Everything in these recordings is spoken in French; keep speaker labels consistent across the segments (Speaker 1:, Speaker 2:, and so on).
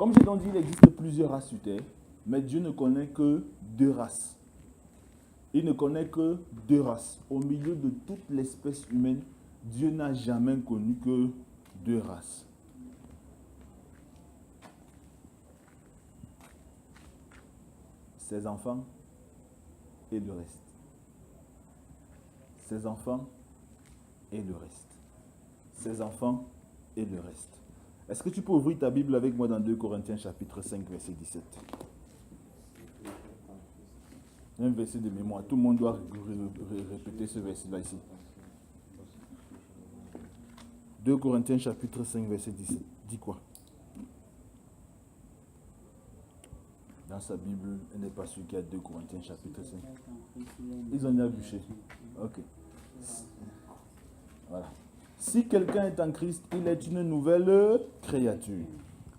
Speaker 1: Comme j'ai donc dit, il existe plusieurs races sur terre, mais Dieu ne connaît que deux races. Il ne connaît que deux races. Au milieu de toute l'espèce humaine, Dieu n'a jamais connu que deux races. Ses enfants et le reste. Ses enfants et le reste. Ses enfants et le reste. Est-ce que tu peux ouvrir ta Bible avec moi dans 2 Corinthiens chapitre 5, verset 17? Un verset de mémoire. Tout le monde doit répéter ce verset-là ici. 2 Corinthiens chapitre 5, verset 17. Dis quoi? Dans sa Bible, elle n'est pas sûre qu'il y a 2 Corinthiens chapitre 5. Ils ont déjà bûché. Ok. Voilà. Si quelqu'un est en Christ, il est une nouvelle créature.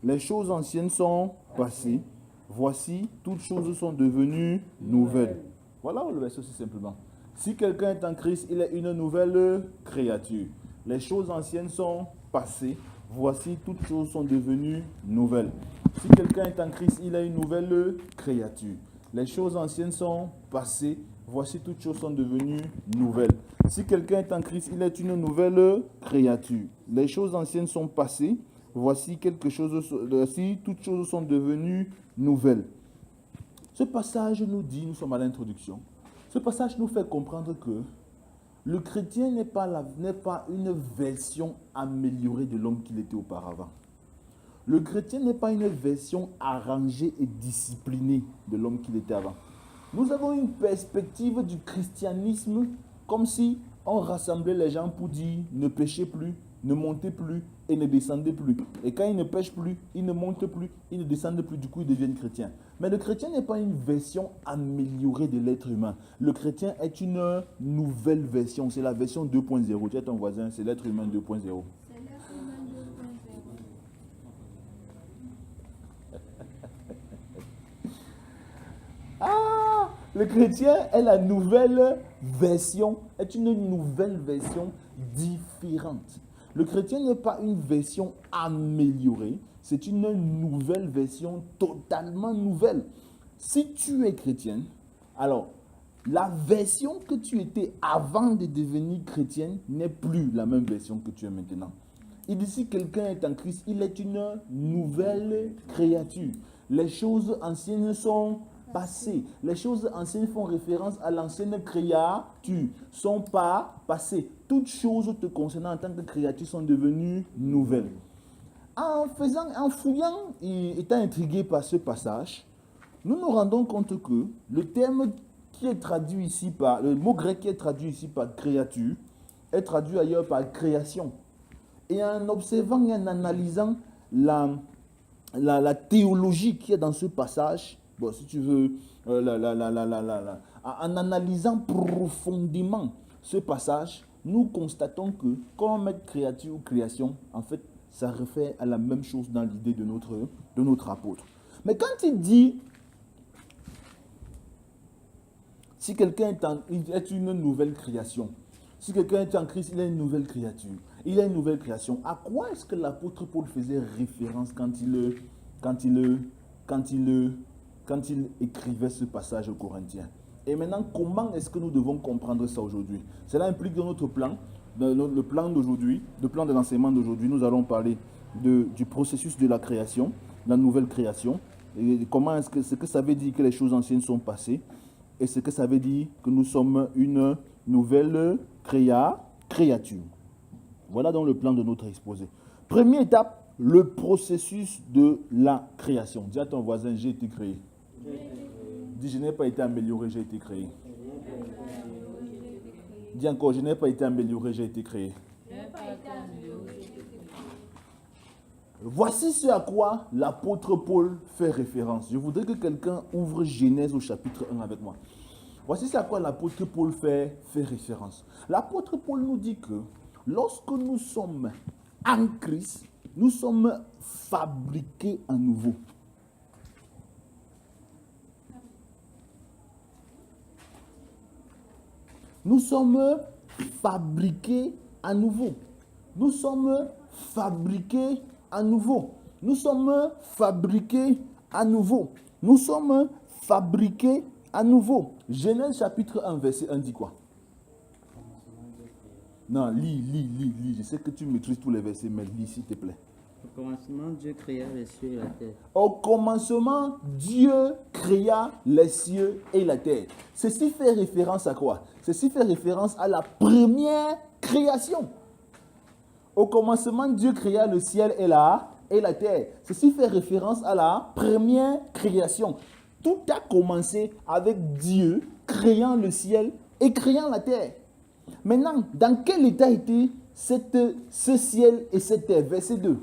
Speaker 1: Les choses anciennes sont passées. Voici, toutes choses sont devenues nouvelles. Voilà le verset aussi simplement. Si quelqu'un est en Christ, il est une nouvelle créature. Les choses anciennes sont passées. Voici, toutes choses sont devenues nouvelles. Si quelqu'un est en Christ, il est une nouvelle créature. Les choses anciennes sont passées. Voici, toutes choses sont devenues nouvelles. Si quelqu'un est en Christ, il est une nouvelle créature. Les choses anciennes sont passées. Voici si toutes choses sont devenues nouvelles. Ce passage nous dit, nous sommes à l'introduction, ce passage nous fait comprendre que le chrétien n'est pas une version améliorée de l'homme qu'il était auparavant. Le chrétien n'est pas une version arrangée et disciplinée de l'homme qu'il était avant. Nous avons une perspective du christianisme comme si on rassemblait les gens pour dire ne péchez plus, ne montez plus et ne descendez plus. Et quand ils ne pêchent plus, ils ne montent plus, ils ne descendent plus, du coup ils deviennent chrétiens. Mais le chrétien n'est pas une version améliorée de l'être humain. Le chrétien est une nouvelle version, c'est la version 2.0. Tu es ton voisin, c'est l'être humain 2.0. Ah, le chrétien est la nouvelle version, est une nouvelle version différente. Le chrétien n'est pas une version améliorée, c'est une nouvelle version totalement nouvelle. Si tu es chrétien, alors la version que tu étais avant de devenir chrétien n'est plus la même version que tu es maintenant. Il dit si quelqu'un est en Christ, il est une nouvelle créature. Les choses anciennes sont passées. Les choses anciennes font référence à l'ancienne créature. Sont pas passées. Toutes choses te concernant en tant que créature sont devenues nouvelles. En fouillant et étant intrigué par ce passage, nous nous rendons compte que le terme qui est traduit ici par, le mot grec qui est traduit ici par créature, est traduit ailleurs par création. Et en observant et en analysant la théologie qui est dans ce passage, bon, si tu veux, en analysant profondément ce passage, nous constatons que quand on met créature ou création, en fait, ça réfère à la même chose dans l'idée de notre apôtre. Mais quand il dit, si quelqu'un est une nouvelle création, si quelqu'un est en Christ, il est une nouvelle créature. Il est une nouvelle création. À quoi est-ce que l'apôtre Paul faisait référence quand il écrivait ce passage aux Corinthiens? Et maintenant, comment est-ce que nous devons comprendre ça aujourd'hui? Cela implique dans notre plan, le plan d'aujourd'hui, le plan de l'enseignement d'aujourd'hui, nous allons parler du processus de la création, la nouvelle création, et comment est-ce que ce que ça veut dire que les choses anciennes sont passées, et ce que ça veut dire que nous sommes une nouvelle créature. Voilà donc le plan de notre exposé. Première étape, le processus de la création. Dis à ton voisin, j'ai été créé. Dis, je n'ai pas été amélioré, j'ai été créé. Dis encore, je n'ai pas été amélioré, j'ai été créé. Voici ce à quoi l'apôtre Paul fait référence. Je voudrais que quelqu'un ouvre Genèse au chapitre 1 avec moi. Voici ce à quoi l'apôtre Paul fait référence. L'apôtre Paul nous dit que lorsque nous sommes en Christ, nous sommes fabriqués à nouveau. Nous sommes fabriqués à nouveau. Nous sommes fabriqués à nouveau. nous sommes fabriqués à nouveau. Nous sommes fabriqués à nouveau. Genèse chapitre 1, verset 1 dit quoi? Non, lis. Je sais que tu maîtrises tous les versets, mais lis s'il te plaît.
Speaker 2: Au commencement, Dieu créa les cieux et la terre.
Speaker 1: Au commencement, Dieu créa les cieux et la terre. Ceci fait référence à quoi? Ceci fait référence à la première création. Au commencement, Dieu créa le ciel et la terre. Ceci fait référence à la première création. Tout a commencé avec Dieu créant le ciel et créant la terre. Maintenant, dans quel état était ce ciel et cette terre? Verset 2.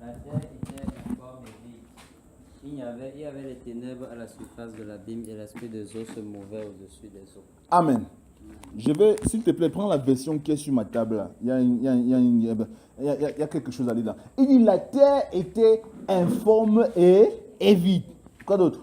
Speaker 2: La terre était informe et vide. Il y avait les ténèbres à la surface de l'abîme et l'esprit des eaux se mouvait au-dessus des eaux.
Speaker 1: Amen. Je vais, s'il te plaît, prends la version qui est sur ma table. Là. Il y a quelque chose à lire là. Il dit la terre était informe et vide. Quoi d'autre?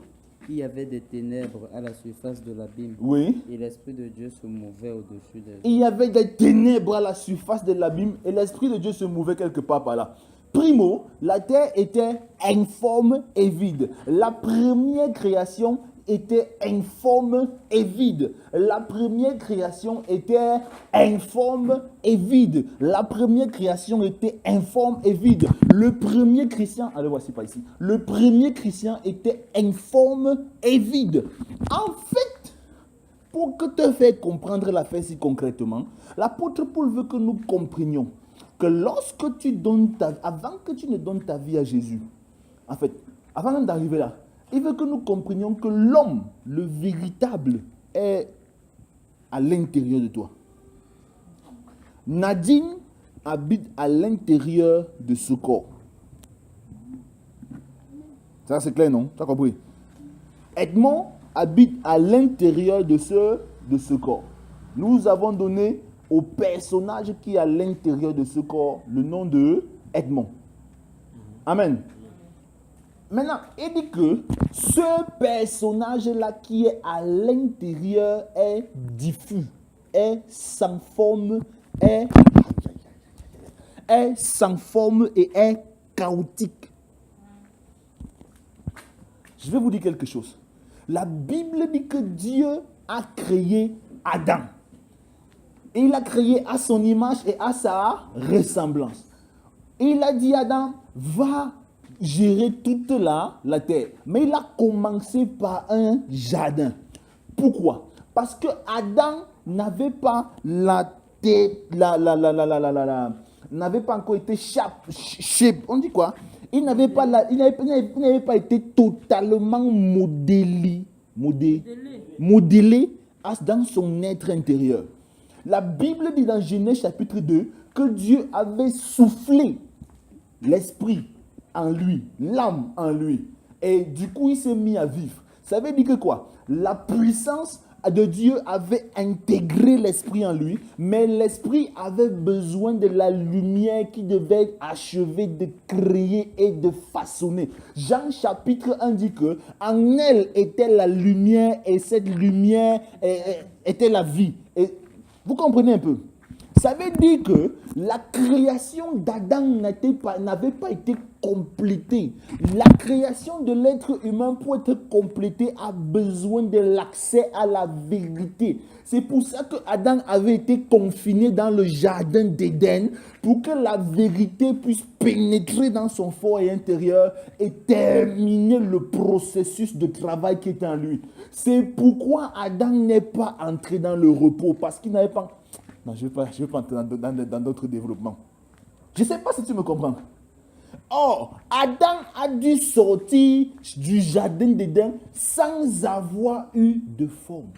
Speaker 2: Il y avait des ténèbres à la surface de l'abîme.
Speaker 1: Oui.
Speaker 2: Et l'esprit de Dieu se mouvait au-dessus des eaux.
Speaker 1: Il y avait des ténèbres à la surface de l'abîme et l'esprit de Dieu se mouvait quelque part par là. Primo, la terre était informe et vide. La première création était informe et vide. La première création était informe et vide. La première création était informe et vide. Le premier chrétien, allez voici pas ici. Le premier chrétien était informe et vide. En fait, pour que te faire comprendre l'affaire si concrètement, l'apôtre Paul veut que nous comprenions que lorsque tu donnes avant que tu ne donnes ta vie à Jésus, en fait, avant même d'arriver là, il veut que nous comprenions que l'homme, le véritable, est à l'intérieur de toi. Nadine habite à l'intérieur de ce corps. Ça c'est clair, non? Tu as compris? Edmond habite à l'intérieur de ce corps. Nous avons donné au personnage qui est à l'intérieur de ce corps le nom de Edmond. Amen. Maintenant, il dit que ce personnage-là qui est à l'intérieur est diffus, est sans forme, est sans forme et est chaotique. Je vais vous dire quelque chose. La Bible dit que Dieu a créé Adam. Et il a créé à son image et à sa ressemblance. Il a dit à Adam, va gérer toute la terre. Mais il a commencé par un jardin. Pourquoi? Parce que Adam n'avait pas la tête, n'avait pas encore été shape. On dit quoi? Il n'avait pas été totalement modélé dans son être intérieur. La Bible dit dans Genèse chapitre 2 que Dieu avait soufflé l'esprit en lui, l'âme en lui. Et du coup, il s'est mis à vivre. Ça veut dire que quoi? La puissance de Dieu avait intégré l'esprit en lui, mais l'esprit avait besoin de la lumière qui devait achever de créer et de façonner. Jean chapitre 1 dit que en elle était la lumière et cette lumière était la vie. Et vous comprenez un peu? Ça veut dire que la création d'Adam n'avait pas été complétée. La création de l'être humain pour être complétée a besoin de l'accès à la vérité. C'est pour ça que Adam avait été confiné dans le jardin d'Éden pour que la vérité puisse pénétrer dans son fort et intérieur et terminer le processus de travail qui est en lui. C'est pourquoi Adam n'est pas entré dans le repos parce qu'il n'avait pas... Non, je ne vais pas entrer dans d'autres développements. Je ne sais pas si tu me comprends. Or, Adam a dû sortir du jardin d'Éden sans avoir eu de forme.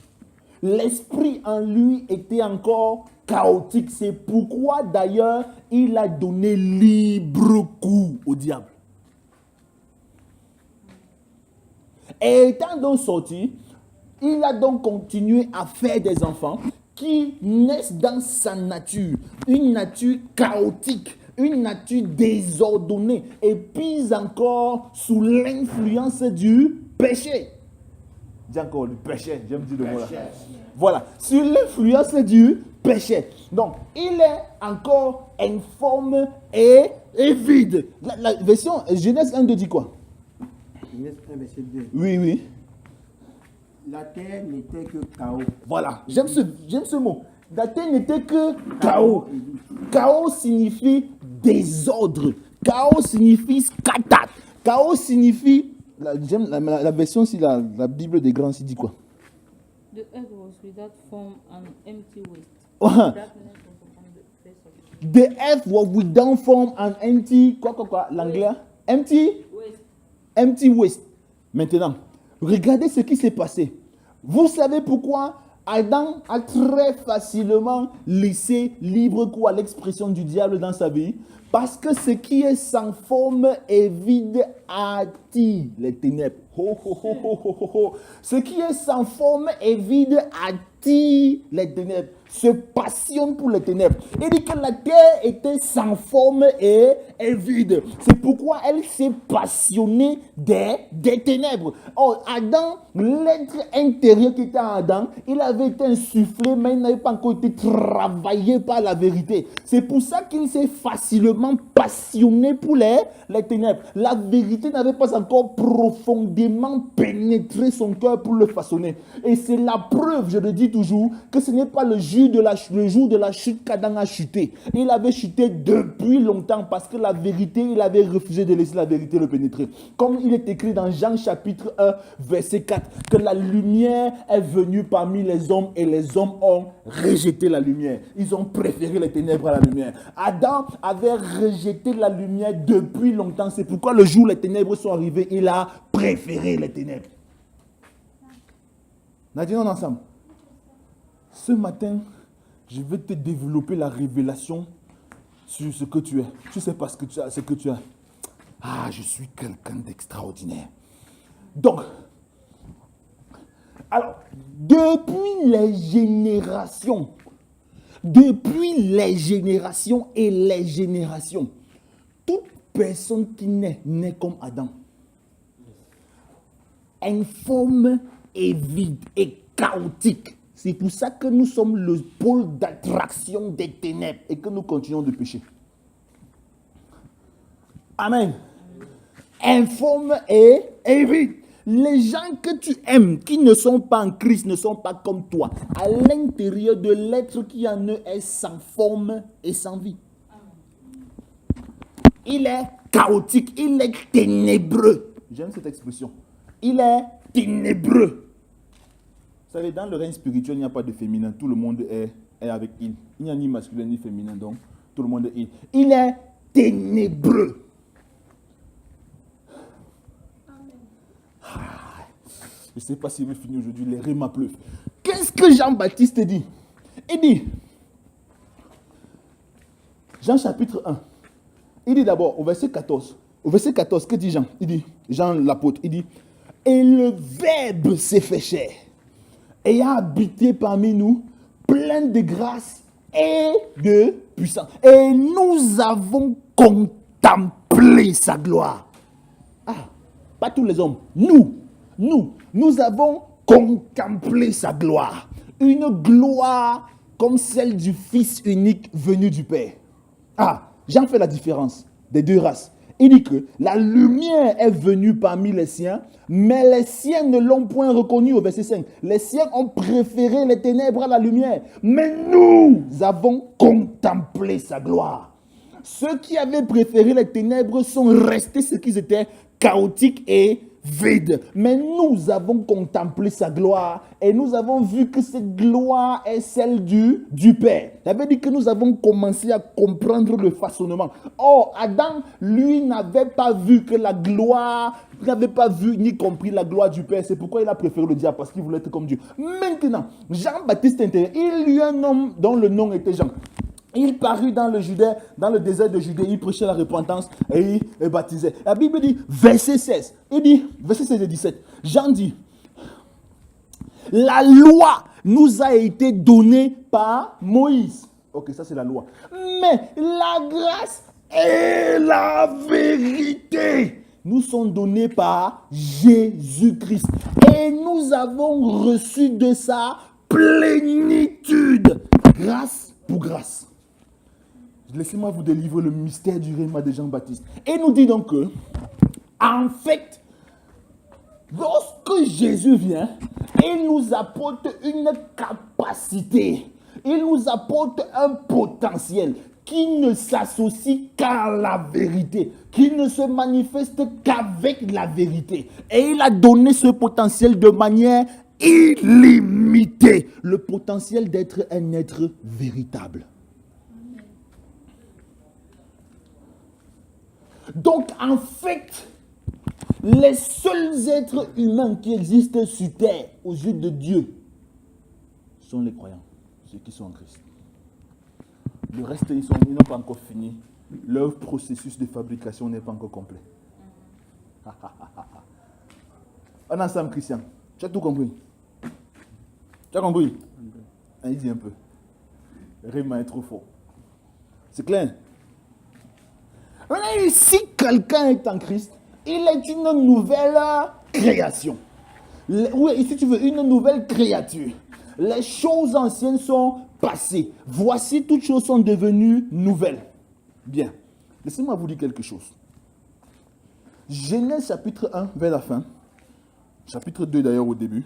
Speaker 1: L'esprit en lui était encore chaotique. C'est pourquoi d'ailleurs il a donné libre cours au diable. Et étant donc sorti, il a donc continué à faire des enfants qui naissent dans sa nature, une nature chaotique, une nature désordonnée, et puis encore sous l'influence du péché. Dis encore le péché, j'aime dire le mot là. Voilà, sous l'influence du péché. Donc, il est encore informe et est vide. La version Genèse 1, 2 dit quoi?
Speaker 3: Genèse 1, verset 2.
Speaker 1: Oui, oui.
Speaker 3: La terre n'était que chaos.
Speaker 1: Voilà, j'aime ce mot. La terre n'était que chaos. Chaos signifie désordre. Chaos signifie scatat. Chaos signifie, j'aime la version, si la Bible des grands, il dit quoi?
Speaker 4: The earth was without form and empty waste.
Speaker 1: Uh-huh.
Speaker 4: Darkness was upon the face of the
Speaker 1: The earth was without form and empty, quoi, l'anglais? Empty?
Speaker 4: waste.
Speaker 1: Empty waste. Maintenant, regardez ce qui s'est passé. Vous savez pourquoi Adam a très facilement laissé libre cours à l'expression du diable dans sa vie? Parce que ce qui est sans forme et vide attire les ténèbres. Ho, ho, ho, ho, ho, ho, ho. Ce qui est sans forme et vide attire les ténèbres, se passionne pour les ténèbres. Il dit que la terre était sans forme et vide. C'est pourquoi elle s'est passionnée des ténèbres. Oh, Adam, l'être intérieur qui était en Adam, il avait été insufflé, mais il n'avait pas encore été travaillé par la vérité. C'est pour ça qu'il s'est facilement passionné pour les ténèbres. La vérité n'avait pas encore profondément pénétré son cœur pour le façonner. Et c'est la preuve, je le dis toujours, que ce n'est pas le jour de la chute qu'Adam a chuté. Il avait chuté depuis longtemps parce que la vérité, il avait refusé de laisser la vérité le pénétrer. Comme il est écrit dans Jean chapitre 1, verset 4, que la lumière est venue parmi les hommes et les hommes ont rejeté la lumière. Ils ont préféré les ténèbres à la lumière. Adam avait rejeté la lumière depuis longtemps. C'est pourquoi le jour où les ténèbres sont arrivées, il a préféré les ténèbres. Nadine, on est ensemble. Ce matin, je vais te développer la révélation sur ce que tu es. Tu sais pas ce que tu as. Ah, je suis quelqu'un d'extraordinaire. Donc, alors, depuis les générations et les générations, toute personne qui naît comme Adam, informe et vide et chaotique. C'est pour ça que nous sommes le pôle d'attraction des ténèbres et que nous continuons de pécher. Amen. Informe et vide. Les gens que tu aimes, qui ne sont pas en Christ, ne sont pas comme toi. À l'intérieur de l'être qui en eux est sans forme et sans vie. Il est chaotique, il est ténébreux. J'aime cette expression. Il est ténébreux. Vous savez, dans le règne spirituel, il n'y a pas de féminin. Tout le monde est avec il. Il n'y a ni masculin ni féminin, donc tout le monde est il. Il est ténébreux. Je ne sais pas s'il veut finir aujourd'hui, les rimes pleuvent. Qu'est-ce que Jean-Baptiste dit? Il dit, Jean chapitre 1, il dit d'abord au verset 14. Au verset 14, que dit Jean? Il dit, Jean l'apôtre, il dit, et le Verbe s'est fait chair et a habité parmi nous, plein de grâce et de puissance. Et nous avons contemplé sa gloire. Ah, pas tous les hommes, nous avons contemplé sa gloire. Une gloire comme celle du Fils unique venu du Père. Ah, Jean fait la différence des deux races. Il dit que la lumière est venue parmi les siens, mais les siens ne l'ont point reconnue au verset 5. Les siens ont préféré les ténèbres à la lumière, mais nous avons contemplé sa gloire. Ceux qui avaient préféré les ténèbres sont restés ce qu'ils étaient, chaotiques et vide. Mais nous avons contemplé sa gloire et nous avons vu que cette gloire est celle du Père. Ça veut dire que nous avons commencé à comprendre le façonnement. Or, Adam, lui, n'avait pas vu que la gloire, il n'avait pas vu ni compris la gloire du Père. C'est pourquoi il a préféré le diable, parce qu'il voulait être comme Dieu. Maintenant, Jean-Baptiste intérieur, il y eut un homme dont le nom était Jean. Il parut dans le désert de Judée, il prêchait la repentance et il baptisait. La Bible dit, verset 16, il dit, verset 16 et 17, Jean dit, la loi nous a été donnée par Moïse. Ok, ça c'est la loi. Mais la grâce et la vérité nous sont données par Jésus-Christ. Et nous avons reçu de sa plénitude. Grâce pour grâce. Laissez-moi vous délivrer le mystère du rhéma de Jean-Baptiste. Et il nous dit donc que, en fait, lorsque Jésus vient, il nous apporte une capacité, il nous apporte un potentiel qui ne s'associe qu'à la vérité, qui ne se manifeste qu'avec la vérité. Et il a donné ce potentiel de manière illimitée, le potentiel d'être un être véritable. Donc, en fait, les seuls êtres humains qui existent sur terre aux yeux de Dieu sont les croyants, ceux qui sont en Christ. Le reste, ils n'ont pas encore fini. Leur processus de fabrication n'est pas encore complet. On est ensemble, Christian. Tu as tout compris? Tu as compris? Il dit un peu. Réma est trop fort. C'est clair? Si quelqu'un est en Christ, il est une nouvelle création. Oui, si tu veux, une nouvelle créature. Les choses anciennes sont passées. Voici, toutes choses sont devenues nouvelles. Bien. Laissez-moi vous dire quelque chose. Genèse chapitre 1, vers la fin. Chapitre 2 d'ailleurs au début.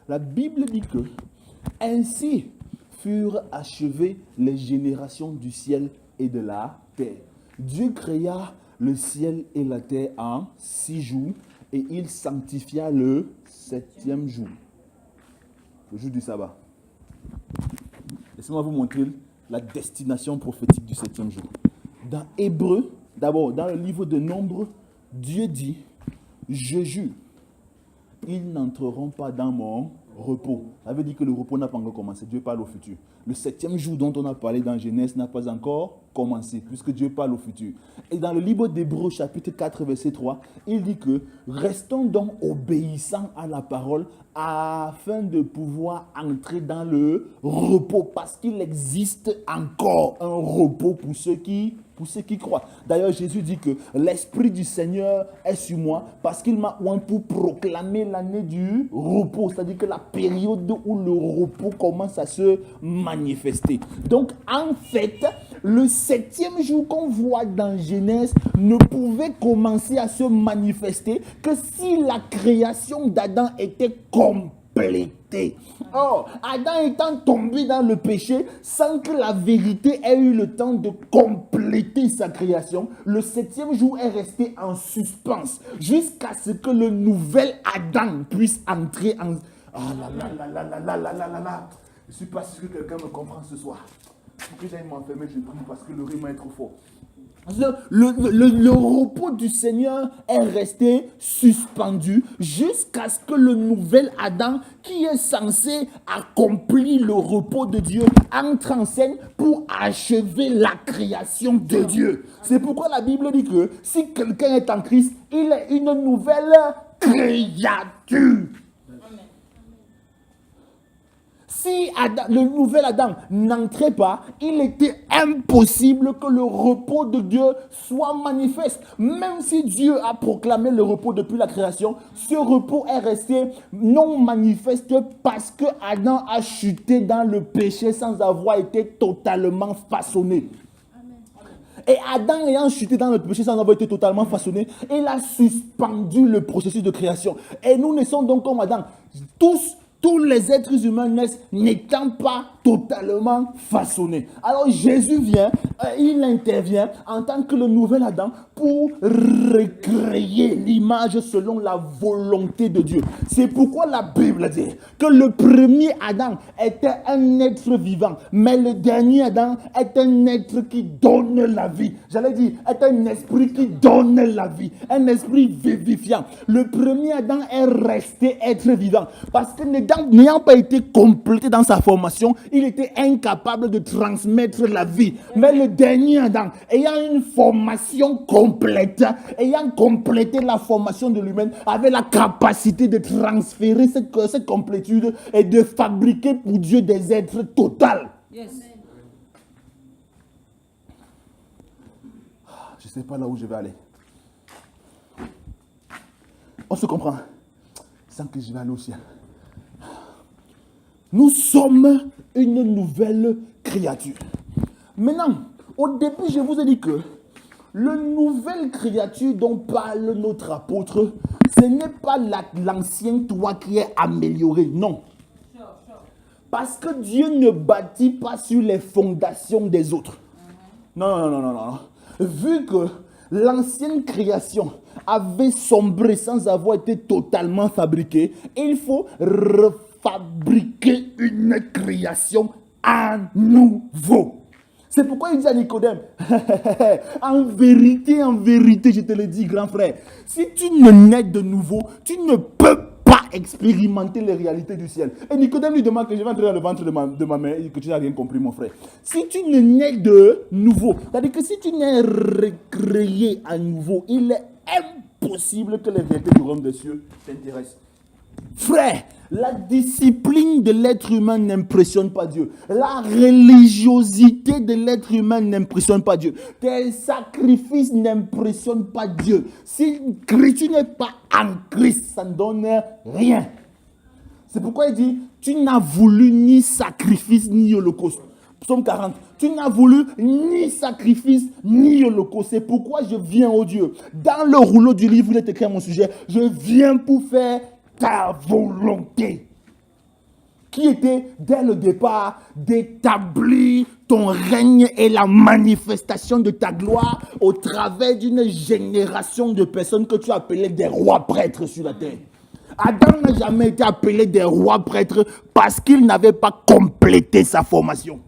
Speaker 1: La Bible dit que ainsi furent achevées les générations du ciel et de la terre. Dieu créa le ciel et la terre en 6 jours et il sanctifia le 7e jour. Le jour du sabbat. Laissez-moi vous montrer la destination prophétique du 7e jour. Dans Hébreu, d'abord, dans le livre de Nombres, Dieu dit, je jure, ils n'entreront pas dans mon repos. Ça veut dire que le repos n'a pas encore commencé. Dieu parle au futur. Le 7e jour dont on a parlé dans Genèse n'a pas encore commencé, puisque Dieu parle au futur. Et dans le livre d'Hébreux, chapitre 4, verset 3, il dit que restons donc obéissants à la parole afin de pouvoir entrer dans le repos, parce qu'il existe encore un repos pour ceux qui croient. D'ailleurs, Jésus dit que l'Esprit du Seigneur est sur moi parce qu'il m'a oint pour proclamer l'année du repos, c'est-à-dire que la période où le repos commence à se manifester. Donc, en fait, le 7e jour qu'on voit dans Genèse ne pouvait commencer à se manifester que si la création d'Adam était complétée. Or, Adam étant tombé dans le péché, sans que la vérité ait eu le temps de compléter sa création, le 7e jour est resté en suspens jusqu'à ce que le nouvel Adam puisse entrer en... Ah là là là là là là là là là. Je ne suis pas sûr que quelqu'un me comprend ce soir. Il faut que j'aille m'enfermer, je prie parce que le rythme est trop fort. Le repos du Seigneur est resté suspendu jusqu'à ce que le nouvel Adam, qui est censé accomplir le repos de Dieu, entre en scène pour achever la création de Dieu. C'est pourquoi la Bible dit que si quelqu'un est en Christ, il est une nouvelle créature. Si Adam, le nouvel Adam n'entrait pas, il était impossible que le repos de Dieu soit manifeste. Même si Dieu a proclamé le repos depuis la création, ce repos est resté non manifeste parce que Adam a chuté dans le péché sans avoir été totalement façonné. Et Adam ayant chuté dans le péché sans avoir été totalement façonné, il a suspendu le processus de création. Et nous naissons donc comme Adam. Tous les êtres humains naissent n'étant pas totalement façonnés. Alors Jésus vient, il intervient en tant que le nouvel Adam pour recréer l'image selon la volonté de Dieu. C'est pourquoi la Bible dit que le premier Adam était un être vivant, mais le dernier Adam est un être qui donne la vie. J'allais dire, est un esprit qui donne la vie, un esprit vivifiant. Le premier Adam est resté être vivant parce que n'ayant pas été complété dans sa formation, il était incapable de transmettre la vie. Mais le dernier Adam, ayant une formation complète, ayant complété la formation de l'humain, avait la capacité de transférer cette complétude et de fabriquer pour Dieu des êtres totaux.
Speaker 2: Yes.
Speaker 1: Je ne sais pas là où je vais aller. On se comprend. Sans que je vais aller au ciel. Nous sommes une nouvelle créature. Maintenant, Au début, je vous ai dit que la nouvelle créature dont parle notre apôtre, ce n'est pas l'ancien toi qui est amélioré, non. Parce que Dieu ne bâtit pas sur les fondations des autres. Non. Vu que l'ancienne création avait sombré sans avoir été totalement fabriquée, il faut refabriquer une création à nouveau. C'est pourquoi il dit à Nicodème, en vérité, je te le dis, grand frère, si tu ne nais de nouveau, tu ne peux pas expérimenter les réalités du ciel. Et Nicodème lui demande que je vais entrer dans le ventre de ma mère et que tu n'as rien compris, mon frère. Si tu ne nais de nouveau, c'est-à-dire que si tu n'es recréé à nouveau, il est impossible que les vérités du royaume des cieux t'intéressent. Frère, la discipline de l'être humain n'impressionne pas Dieu. La religiosité de l'être humain n'impressionne pas Dieu. Tes sacrifices n'impressionnent pas Dieu. Si tu n'es pas en Christ, ça ne donne rien. C'est pourquoi il dit, tu n'as voulu ni sacrifice ni holocauste. Psaume 40. Tu n'as voulu ni sacrifice ni holocauste. C'est pourquoi je viens, ô Dieu. Dans le rouleau du livre, il est écrit à mon sujet, je viens pour faire ta volonté, qui était dès le départ d'établir ton règne et la manifestation de ta gloire au travers d'une génération de personnes que tu appelais des rois prêtres sur la terre. Adam n'a jamais été appelé des rois prêtres parce qu'il n'avait pas complété sa formation.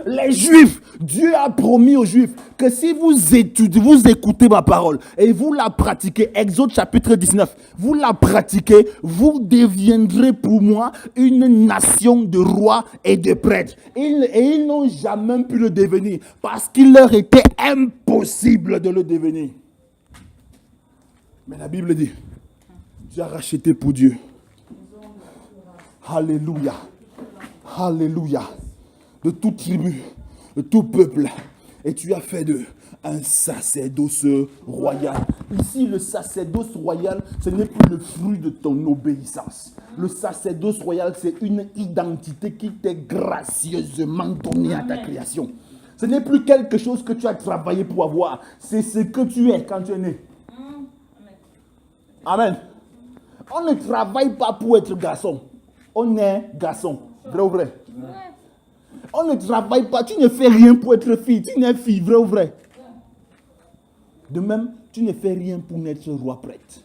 Speaker 1: Les Juifs, Dieu a promis aux Juifs que si vous écoutez ma parole et vous la pratiquez, Exode chapitre 19, vous la pratiquez, vous deviendrez pour moi une nation de rois et de prêtres. Et ils n'ont jamais pu le devenir parce qu'il leur était impossible de le devenir. Mais la Bible dit, tu as racheté pour Dieu. Alléluia. Alléluia. De toute tribu, de tout peuple, et tu as fait d'eux un sacerdoce royal. Ici, le sacerdoce royal, ce n'est plus le fruit de ton obéissance. Le sacerdoce royal, c'est une identité qui t'est gracieusement donnée à ta création. Ce n'est plus quelque chose que tu as travaillé pour avoir, c'est ce que tu es quand tu es né. Amen. On ne travaille pas pour être garçon. On est garçon. Vrai ou vrai? On ne travaille pas, tu ne fais rien pour être fille, tu n'es fille, vrai ou vrai? De même, tu ne fais rien pour naître roi prêtre.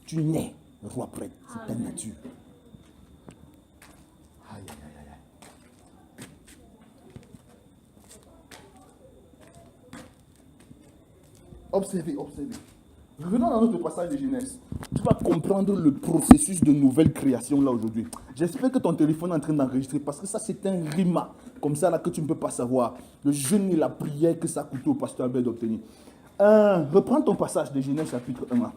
Speaker 1: Tu nais roi prêtre, c'est ta nature. Aïe, aïe, aïe, aïe. Observez. Revenons dans notre passage de Genèse. Tu vas comprendre le processus de nouvelle création là aujourd'hui. J'espère que ton téléphone est en train d'enregistrer parce que ça c'est un rima comme ça là que tu ne peux pas savoir. Le jeûne et la prière que ça coûte au pasteur Albert d'obtenir. Reprends ton passage de Genèse chapitre 1.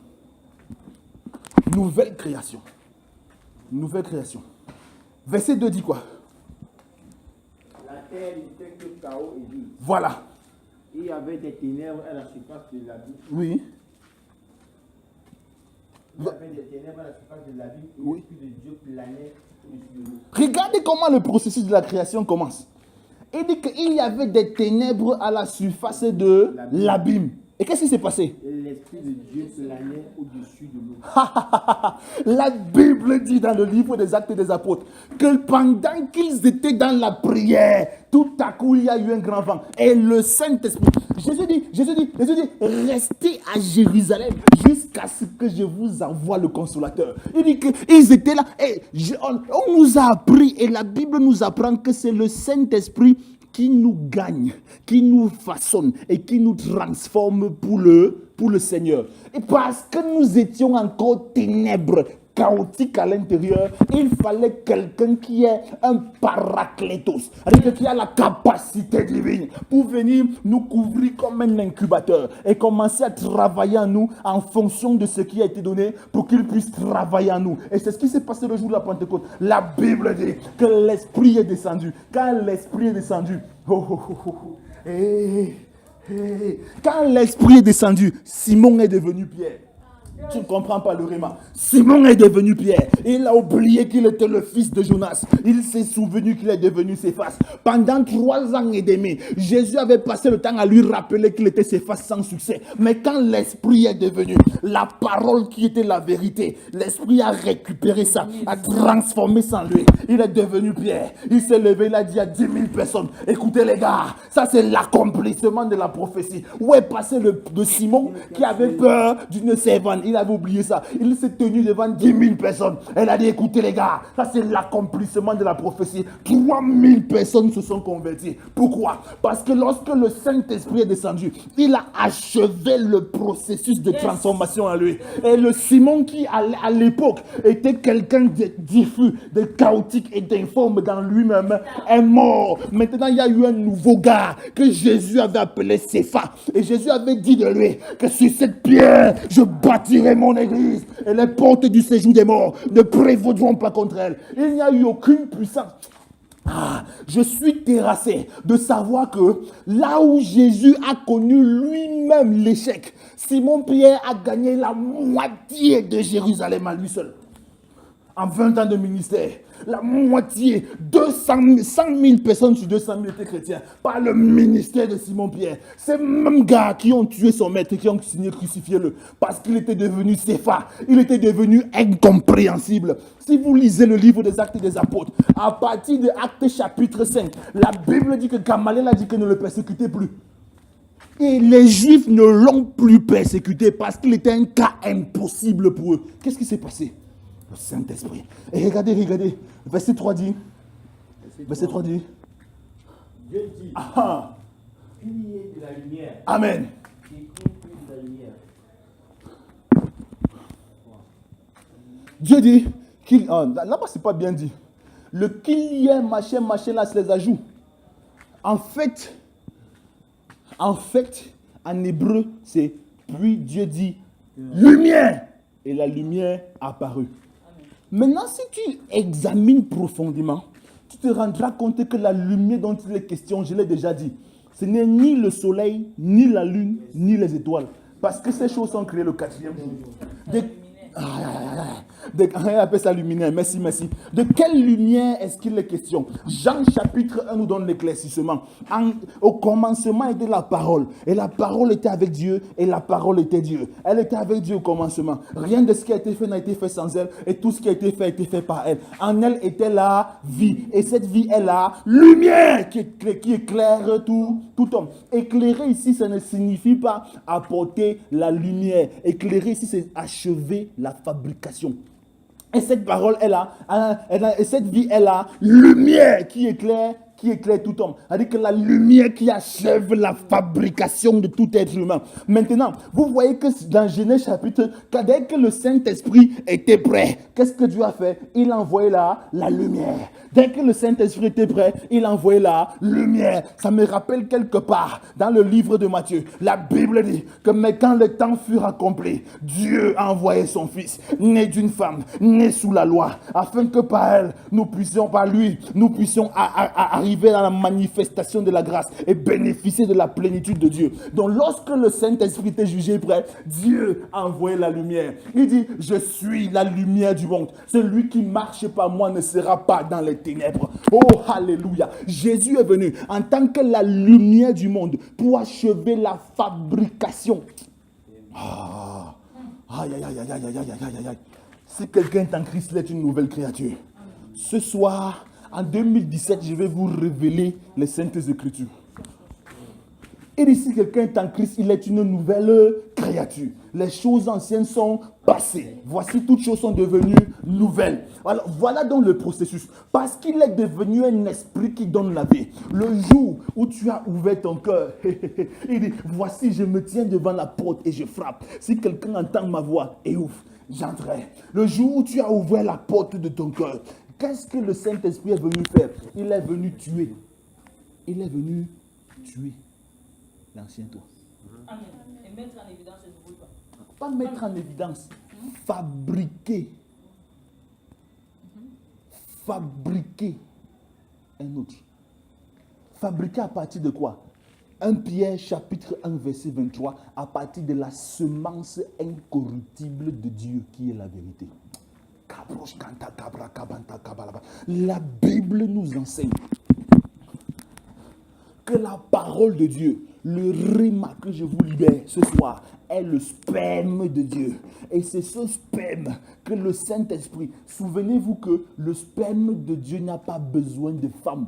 Speaker 1: Nouvelle création. Nouvelle création. Verset 2 dit quoi?
Speaker 3: La terre n'était que chaos et vide.
Speaker 1: Voilà.
Speaker 3: Il y avait des ténèbres à la surface de l'abîme.
Speaker 1: Oui.
Speaker 3: Il y avait des ténèbres à la surface de l'abîme et
Speaker 1: Oui.
Speaker 3: l'Esprit de Dieu planait au-dessus de nous.
Speaker 1: Regardez comment le processus de la création commence. Il dit qu'il y avait des ténèbres à la surface de l'abîme. Et qu'est-ce qui s'est passé?
Speaker 3: Et l'Esprit de Dieu planait au-dessus de nous.
Speaker 1: La Bible dit dans le livre des Actes des Apôtres que pendant qu'ils étaient dans la prière, tout à coup il y a eu un grand vent. Et le Saint-Esprit, Jésus dit, restez à Jérusalem jusqu'à ce que je vous envoie le Consolateur. Il dit qu'ils étaient là et on nous a appris et la Bible nous apprend que c'est le Saint-Esprit qui nous gagne, qui nous façonne et qui nous transforme pour le Seigneur. Et parce que nous étions encore ténèbres, chaotiques à l'intérieur, il fallait quelqu'un qui est un paraclétos, c'est-à-dire qui a la capacité divine pour venir nous couvrir comme un incubateur et commencer à travailler en nous en fonction de ce qui a été donné pour qu'il puisse travailler en nous. Et c'est ce qui s'est passé le jour de la Pentecôte. La Bible dit que l'Esprit est descendu. Quand l'Esprit est descendu, quand l'Esprit est descendu, Simon est devenu Pierre. Tu ne comprends pas le réma. Simon est devenu Pierre. Il a oublié qu'il était le fils de Jonas. Il s'est souvenu qu'il est devenu Céphas. Pendant 3 ans et demi, Jésus avait passé le temps à lui rappeler qu'il était Céphas sans succès. Mais quand l'Esprit est devenu la parole qui était la vérité, l'Esprit a récupéré ça, a transformé ça en lui. Il est devenu Pierre. Il s'est levé, il a dit à 10 000 personnes, écoutez les gars, ça c'est l'accomplissement de la prophétie. Où est passé de Simon qui avait peur d'une servante? Il avait oublié ça. Il s'est tenu devant 10 000 personnes. Elle a dit, écoutez les gars, ça c'est l'accomplissement de la prophétie. 3 000 personnes se sont converties. Pourquoi? Parce que lorsque le Saint-Esprit est descendu, il a achevé le processus de transformation en lui. Et le Simon qui à l'époque était quelqu'un de diffus, de chaotique et d'informe dans lui-même est mort. Maintenant il y a eu un nouveau gars que Jésus avait appelé Céphas. Et Jésus avait dit de lui que sur cette pierre, je bâtirai mon église. Et les portes du séjour des morts ne prévaudront pas contre elle. Il n'y a eu aucune puissance. Je suis terrassé de savoir que là où Jésus a connu lui-même l'échec, Simon-Pierre a gagné la moitié de Jérusalem à lui seul. En 20 ans de ministère, la moitié, 100 000 personnes sur 200 000 étaient chrétiens par le ministère de Simon-Pierre. Ces mêmes gars qui ont tué son maître, qui ont signé crucifiez-le, parce qu'il était devenu Céphas, il était devenu incompréhensible. Si vous lisez le livre des Actes des Apôtres, à partir de Actes chapitre 5, la Bible dit que Gamaliel a dit que ne le persécutez plus. Et les Juifs ne l'ont plus persécuté parce qu'il était un cas impossible pour eux. Qu'est-ce qui s'est passé? Le Saint-Esprit. Et regardez. Verset 3 dit. Verset 3 dit.
Speaker 3: Dieu dit, qu'il y ait de la lumière.
Speaker 1: Amen.
Speaker 3: Et qu'il y ait de la lumière.
Speaker 1: Dieu dit qu'il. Là-bas, c'est pas bien dit. Le qu'il y ait machin, là, c'est les ajouts. En fait, en hébreu, c'est puis Dieu dit lumière. Et la lumière apparut. Maintenant, si tu examines profondément, tu te rendras compte que la lumière dont il est question, je l'ai déjà dit, ce n'est ni le soleil, ni la lune, ni les étoiles. Parce que ces choses sont créées le 4e jour. On appelle ça luminaire. Merci. De quelle lumière est-ce qu'il est question? Jean chapitre 1 nous donne l'éclaircissement. Au commencement était la parole. Et la parole était avec Dieu. Et la parole était Dieu. Elle était avec Dieu au commencement. Rien de ce qui a été fait n'a été fait sans elle. Et tout ce qui a été fait par elle. En elle était la vie. Et cette vie est la lumière qui éclaire tout homme. Éclairer ici, ça ne signifie pas apporter la lumière. Éclairer ici, c'est achever la fabrication. Et cette parole est là, et cette vie est la lumière qui éclaire tout homme. C'est-à-dire que la lumière qui achève la fabrication de tout être humain. Maintenant, vous voyez que dans Genèse chapitre, dès que le Saint-Esprit était prêt, qu'est-ce que Dieu a fait? Il a envoyé la lumière. Dès que le Saint-Esprit était prêt, il a envoyé la lumière. Ça me rappelle quelque part, dans le livre de Matthieu, la Bible dit que mais quand le temps fut accompli, Dieu a envoyé son Fils, né d'une femme, né sous la loi, afin que par elle, nous puissions arriver dans la manifestation de la grâce et bénéficier de la plénitude de Dieu. Donc lorsque le Saint-Esprit était jugé prêt, Dieu a envoyé la lumière. Il dit, je suis la lumière du monde. Celui qui marche par moi ne sera pas dans les ténèbres. Oh, alléluia. Jésus est venu en tant que la lumière du monde pour achever la fabrication. Aïe. Si quelqu'un est en Christ, il est une nouvelle créature. Ce soir, en 2017, je vais vous révéler les Saintes Écritures. Et si quelqu'un est en Christ, il est une nouvelle créature. Les choses anciennes sont passées. Voici, toutes choses sont devenues nouvelles. Alors, voilà donc le processus. Parce qu'il est devenu un esprit qui donne la vie. Le jour où tu as ouvert ton cœur, il dit, voici, je me tiens devant la porte et je frappe. Si quelqu'un entend ma voix et ouvre, j'entrerai. Le jour où tu as ouvert la porte de ton cœur, qu'est-ce que le Saint-Esprit est venu faire? Il est venu tuer. Il est venu tuer l'ancien toi.
Speaker 4: Amen. Et mettre en évidence les nouveaux pas.
Speaker 1: Pas mettre en évidence. Fabriquer. Fabriquer un autre. Fabriquer à partir de quoi? 1 Pierre chapitre 1 verset 23, à partir de la semence incorruptible de Dieu qui est la vérité. La Bible nous enseigne que la parole de Dieu, le rhéma que je vous libère ce soir, est le sperme de Dieu. Et c'est ce sperme que le Saint-Esprit, souvenez-vous que le sperme de Dieu n'a pas besoin de femmes.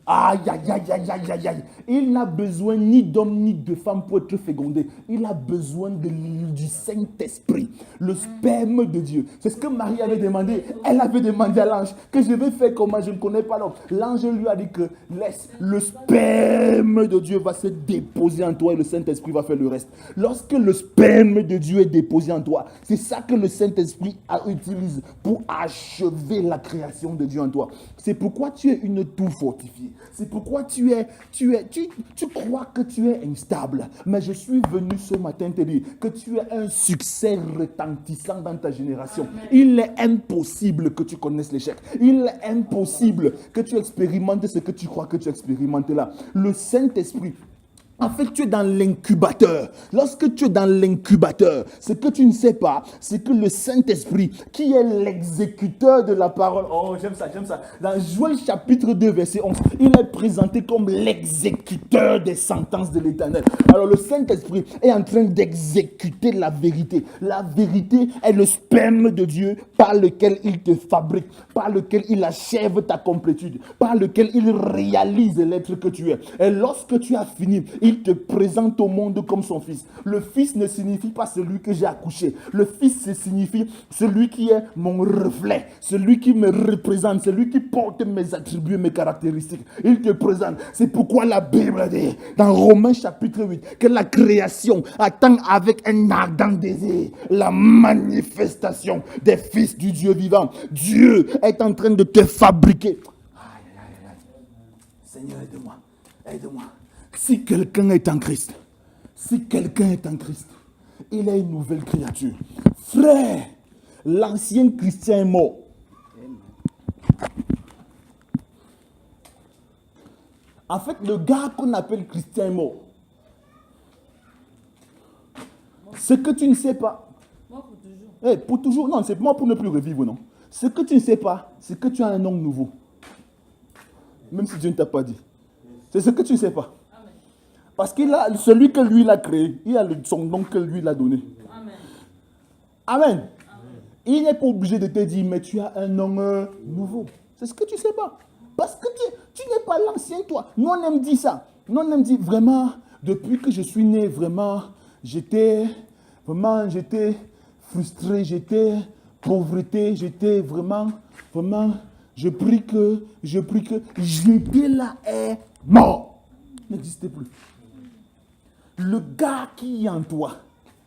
Speaker 1: Aïe, aïe, aïe, aïe, aïe, aïe, aïe. Il n'a besoin ni d'homme ni de femme pour être fécondé. Il a besoin du Saint-Esprit, le sperme de Dieu. C'est ce que Marie avait demandé. Elle avait demandé à l'ange que je vais faire comment, je ne connais pas l'homme. L'ange lui a dit que laisse, le sperme de Dieu va se déposer en toi et le Saint-Esprit va faire le reste. Lorsque le sperme de Dieu est déposé en toi, c'est ça que le Saint-Esprit utilise pour achever la création de Dieu en toi. C'est pourquoi tu es une tour fortifiée. C'est pourquoi tu crois que tu es instable. Mais je suis venu ce matin te dire que tu es un succès retentissant dans ta génération. Il est impossible que tu connaisses l'échec. Il est impossible que tu expérimentes ce que tu crois que tu expérimentes là. Le Saint-Esprit, en fait, tu es dans l'incubateur. Lorsque tu es dans l'incubateur, ce que tu ne sais pas, c'est que le Saint-Esprit, qui est l'exécuteur de la parole, oh j'aime ça, dans Joël chapitre 2, verset 11, il est présenté comme l'exécuteur des sentences de l'Éternel. Alors le Saint-Esprit est en train d'exécuter la vérité. La vérité est le sperme de Dieu par lequel il te fabrique, par lequel il achève ta complétude, par lequel il réalise l'être que tu es. Et lorsque tu as fini, il te présente au monde comme son fils. Le fils ne signifie pas celui que j'ai accouché. Le fils signifie celui qui est mon reflet, celui qui me représente, celui qui porte mes attributs, mes caractéristiques. Il te présente. C'est pourquoi la Bible dit dans Romains chapitre 8 que la création attend avec un ardent désir la manifestation des fils du Dieu vivant. Dieu est en train de te fabriquer. Aïe, aïe, aïe. Seigneur, aide-moi. Aide-moi. Si quelqu'un est en Christ, il est une nouvelle créature. Frère, l'ancien Christian est mort. En fait, le gars qu'on appelle Christian est mort. Ce que tu ne sais pas.
Speaker 4: Moi, pour toujours.
Speaker 1: Pour toujours, non, c'est moi pour ne plus revivre, non. Ce que tu ne sais pas, c'est que tu as un homme nouveau. Même si Dieu ne t'a pas dit. C'est ce que tu ne sais pas. Parce qu'il a celui que lui l'a créé, il a son nom que lui l'a donné.
Speaker 4: Amen.
Speaker 1: Amen. Il n'est pas obligé de te dire, mais tu as un nom nouveau. C'est ce que tu ne sais pas. Parce que tu n'es pas l'ancien toi. Nous on aime dire ça. Nous on aime dire vraiment, depuis que je suis né, vraiment, j'étais frustré, j'étais pauvreté, j'étais vraiment, je prie que j'étais là est mort. N'existait plus. Le gars qui est en toi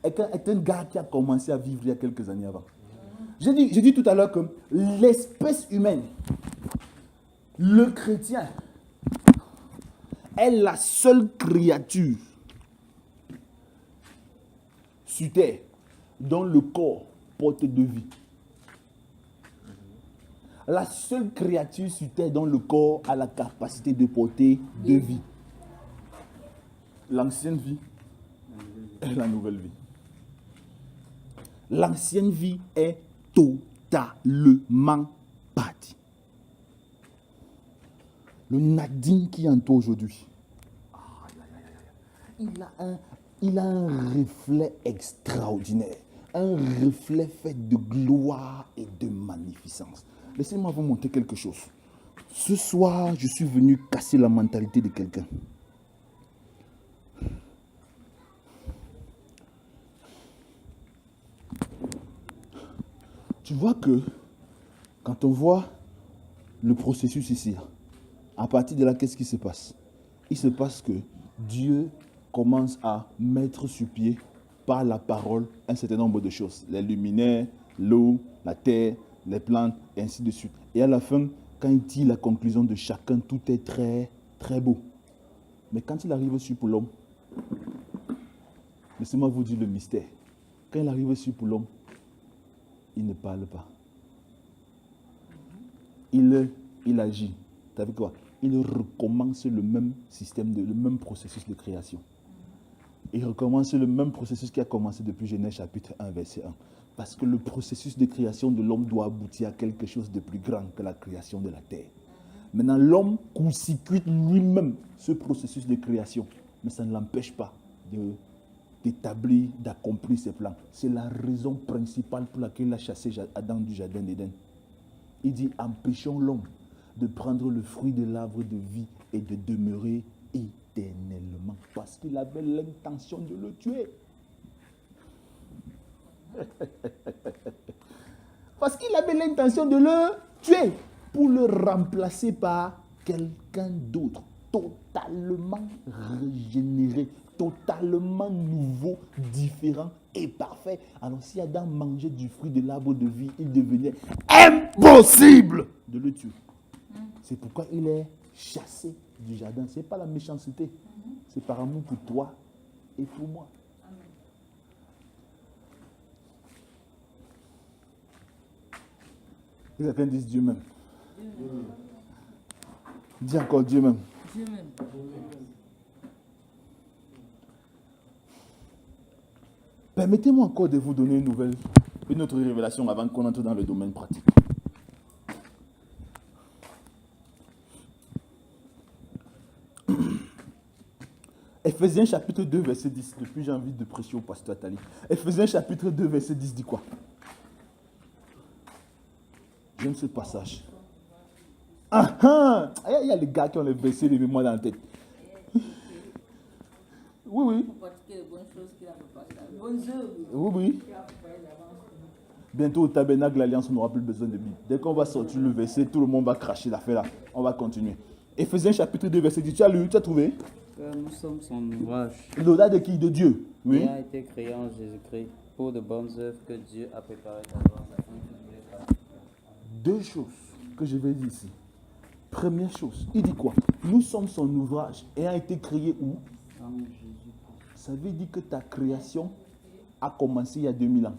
Speaker 1: est un gars qui a commencé à vivre il y a quelques années avant. J'ai dit tout à l'heure que l'espèce humaine, le chrétien, est la seule créature sur terre dont le corps porte de vie. La seule créature sur terre dont le corps a la capacité de porter de vie. L'ancienne vie et la nouvelle vie. L'ancienne vie est totalement partie. Le Nadine qui est en toi aujourd'hui, il a un reflet extraordinaire. Un reflet fait de gloire et de magnificence. Laissez-moi vous montrer quelque chose. Ce soir, je suis venu casser la mentalité de quelqu'un. Tu vois que quand on voit le processus ici, à partir de là, qu'est-ce qui se passe? Il se passe que Dieu commence à mettre sur pied par la parole un certain nombre de choses. Les luminaires, l'eau, la terre, les plantes, et ainsi de suite. Et à la fin, quand il tire la conclusion de chacun, tout est très, très beau. Mais quand il arrive sur pour l'homme, laissez-moi vous dire le mystère. Quand il arrive sur pour l'homme, il ne parle pas. Il agit. Tu as vu quoi? il recommence le même système, le même processus de création. Il recommence le même processus qui a commencé depuis Genèse chapitre 1, verset 1. Parce que le processus de création de l'homme doit aboutir à quelque chose de plus grand que la création de la terre. Maintenant, l'homme court-circuite lui-même ce processus de création. Mais ça ne l'empêche pas d'établir, d'accomplir ses plans. C'est la raison principale pour laquelle il a chassé Adam du jardin d'Éden. Il dit, empêchons l'homme de prendre le fruit de l'arbre de vie et de demeurer éternellement. Parce qu'il avait l'intention de le tuer. Parce qu'il avait l'intention de le tuer pour le remplacer par quelqu'un d'autre, totalement régénéré, totalement nouveau, différent et parfait. Alors si Adam mangeait du fruit de l'arbre de vie, il devenait impossible de le tuer. C'est pourquoi il est chassé du jardin. Ce n'est pas la méchanceté, c'est par amour pour toi et pour moi. Quelqu'un dit Dieu même. Dis encore Dieu même.
Speaker 4: Dieu même.
Speaker 1: Permettez-moi encore de vous donner une autre révélation avant qu'on entre dans le domaine pratique. Ephésiens chapitre 2, verset 10. Depuis, j'ai envie de prêcher au pasteur Tali. Ephésiens chapitre 2, verset 10 dit quoi? J'aime ce passage. Ah ah! Il y a les gars qui ont les versets de mémoire dans la tête. Oui, oui.
Speaker 4: Pour pratiquer les bonnes choses qu'il a fait passer. Les bonnes œuvres.
Speaker 1: Oui, oui. Bientôt au tabernacle, l'Alliance, on n'aura plus besoin de Bible. Dès qu'on va sortir le verset, tout le monde va cracher l'affaire là. On va continuer. Ephésiens chapitre 2, verset 10. Tu as lu, tu as trouvé?
Speaker 2: Nous sommes son ouvrage.
Speaker 1: L'audace de qui? De Dieu. Oui.
Speaker 2: Il a été créé en Jésus-Christ pour de bonnes œuvres que Dieu a préparées d'avance afin que nous les fassions.
Speaker 1: Deux choses que je vais dire ici. Première chose, il dit quoi? Nous sommes son ouvrage et a été créé où?
Speaker 2: En Jésus.
Speaker 1: Ça veut dire que ta création a commencé il y a 2000 ans.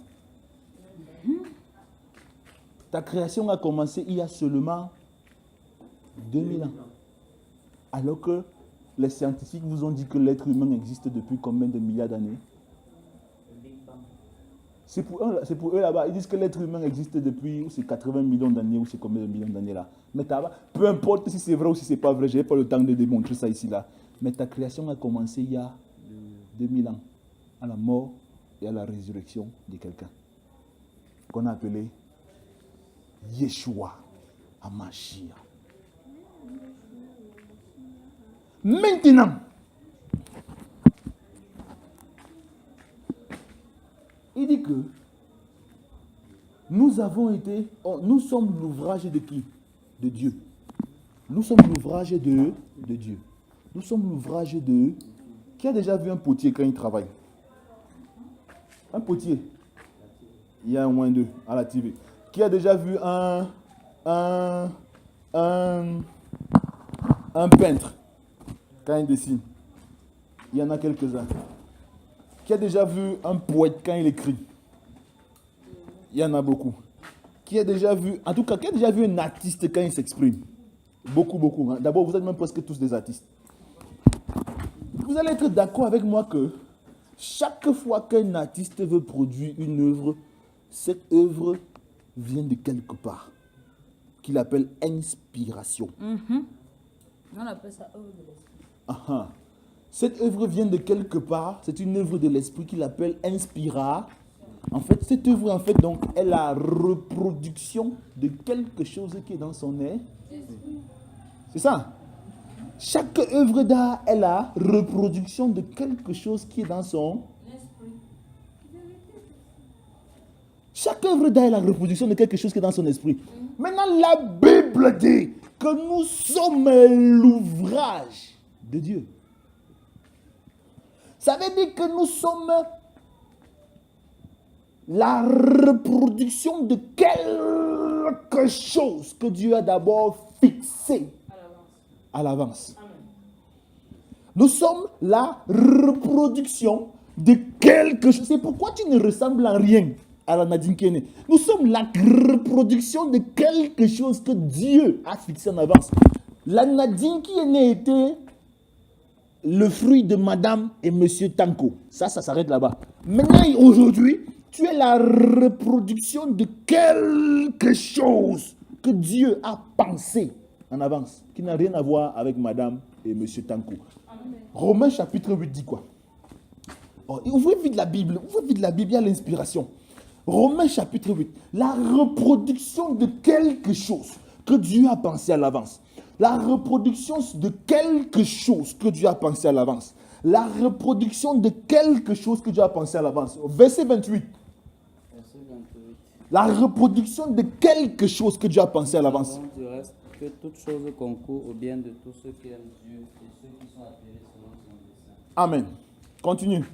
Speaker 1: Ta création a commencé il y a seulement 2000 ans. Alors que les scientifiques vous ont dit que l'être humain existe depuis combien de milliards d'années? C'est pour eux là-bas. Ils disent que l'être humain existe depuis 80 millions d'années ou c'est combien de millions d'années là. Mais peu importe si c'est vrai ou si c'est pas vrai, je n'ai pas le temps de démontrer ça ici là. Mais ta création a commencé il y a 2000 ans, à la mort et à la résurrection de quelqu'un qu'on a appelé Yeshua HaMashiach. Maintenant, il dit que nous sommes l'ouvrage de qui? De Dieu. Nous sommes l'ouvrage de Dieu. Nous sommes l'ouvrage de... Qui a déjà vu un potier quand il travaille? Un potier. Il y a au moins deux à la TV. Qui a déjà vu un peintre quand il dessine? Il y en a quelques-uns. Qui a déjà vu un poète quand il écrit? Il y en a beaucoup. Qui a déjà vu un artiste quand il s'exprime? Beaucoup, beaucoup. Hein. D'abord, vous êtes même presque tous des artistes. Vous allez être d'accord avec moi que chaque fois qu'un artiste veut produire une œuvre, cette œuvre vient de quelque part, qu'il appelle inspiration.
Speaker 4: On appelle ça œuvre de l'esprit.
Speaker 1: Cette œuvre vient de quelque part, c'est une œuvre de l'esprit qu'il appelle inspira. En fait, cette œuvre, donc, est la reproduction de quelque chose qui est dans son esprit. C'est ça. Chaque œuvre d'art est la reproduction de quelque chose qui est dans son esprit. Chaque œuvre d'art est la reproduction de quelque chose qui est dans son esprit. Maintenant, la Bible dit que nous sommes l'ouvrage de Dieu. Ça veut dire que nous sommes la reproduction de quelque chose que Dieu a d'abord fixé à l'avance. Nous sommes la reproduction de quelque chose. C'est pourquoi tu ne ressembles à rien à la Nadine Kene. Nous sommes la reproduction de quelque chose que Dieu a fixé en avance. La Nadine qui est née était le fruit de Madame et Monsieur Tanko. Ça s'arrête là-bas. Maintenant, aujourd'hui, tu es la reproduction de quelque chose que Dieu a pensé en avance, qui n'a rien à voir avec Madame et Monsieur Tanko. Romains chapitre 8 dit quoi? Ouvrez vite la Bible, il y a l'inspiration. Romains chapitre 8, la reproduction de quelque chose que Dieu a pensé à l'avance. La reproduction de quelque chose que Dieu a pensé à l'avance. La reproduction de quelque chose que Dieu a pensé à l'avance. Verset 28.
Speaker 2: Verset 28.
Speaker 1: La reproduction de quelque chose que Dieu a pensé à l'avance.
Speaker 2: Donc, du reste, que toute chose concourt au bien de tous ceux qui aiment Dieu et ceux qui sont appelés selon son dessein.
Speaker 1: Amen. Continue.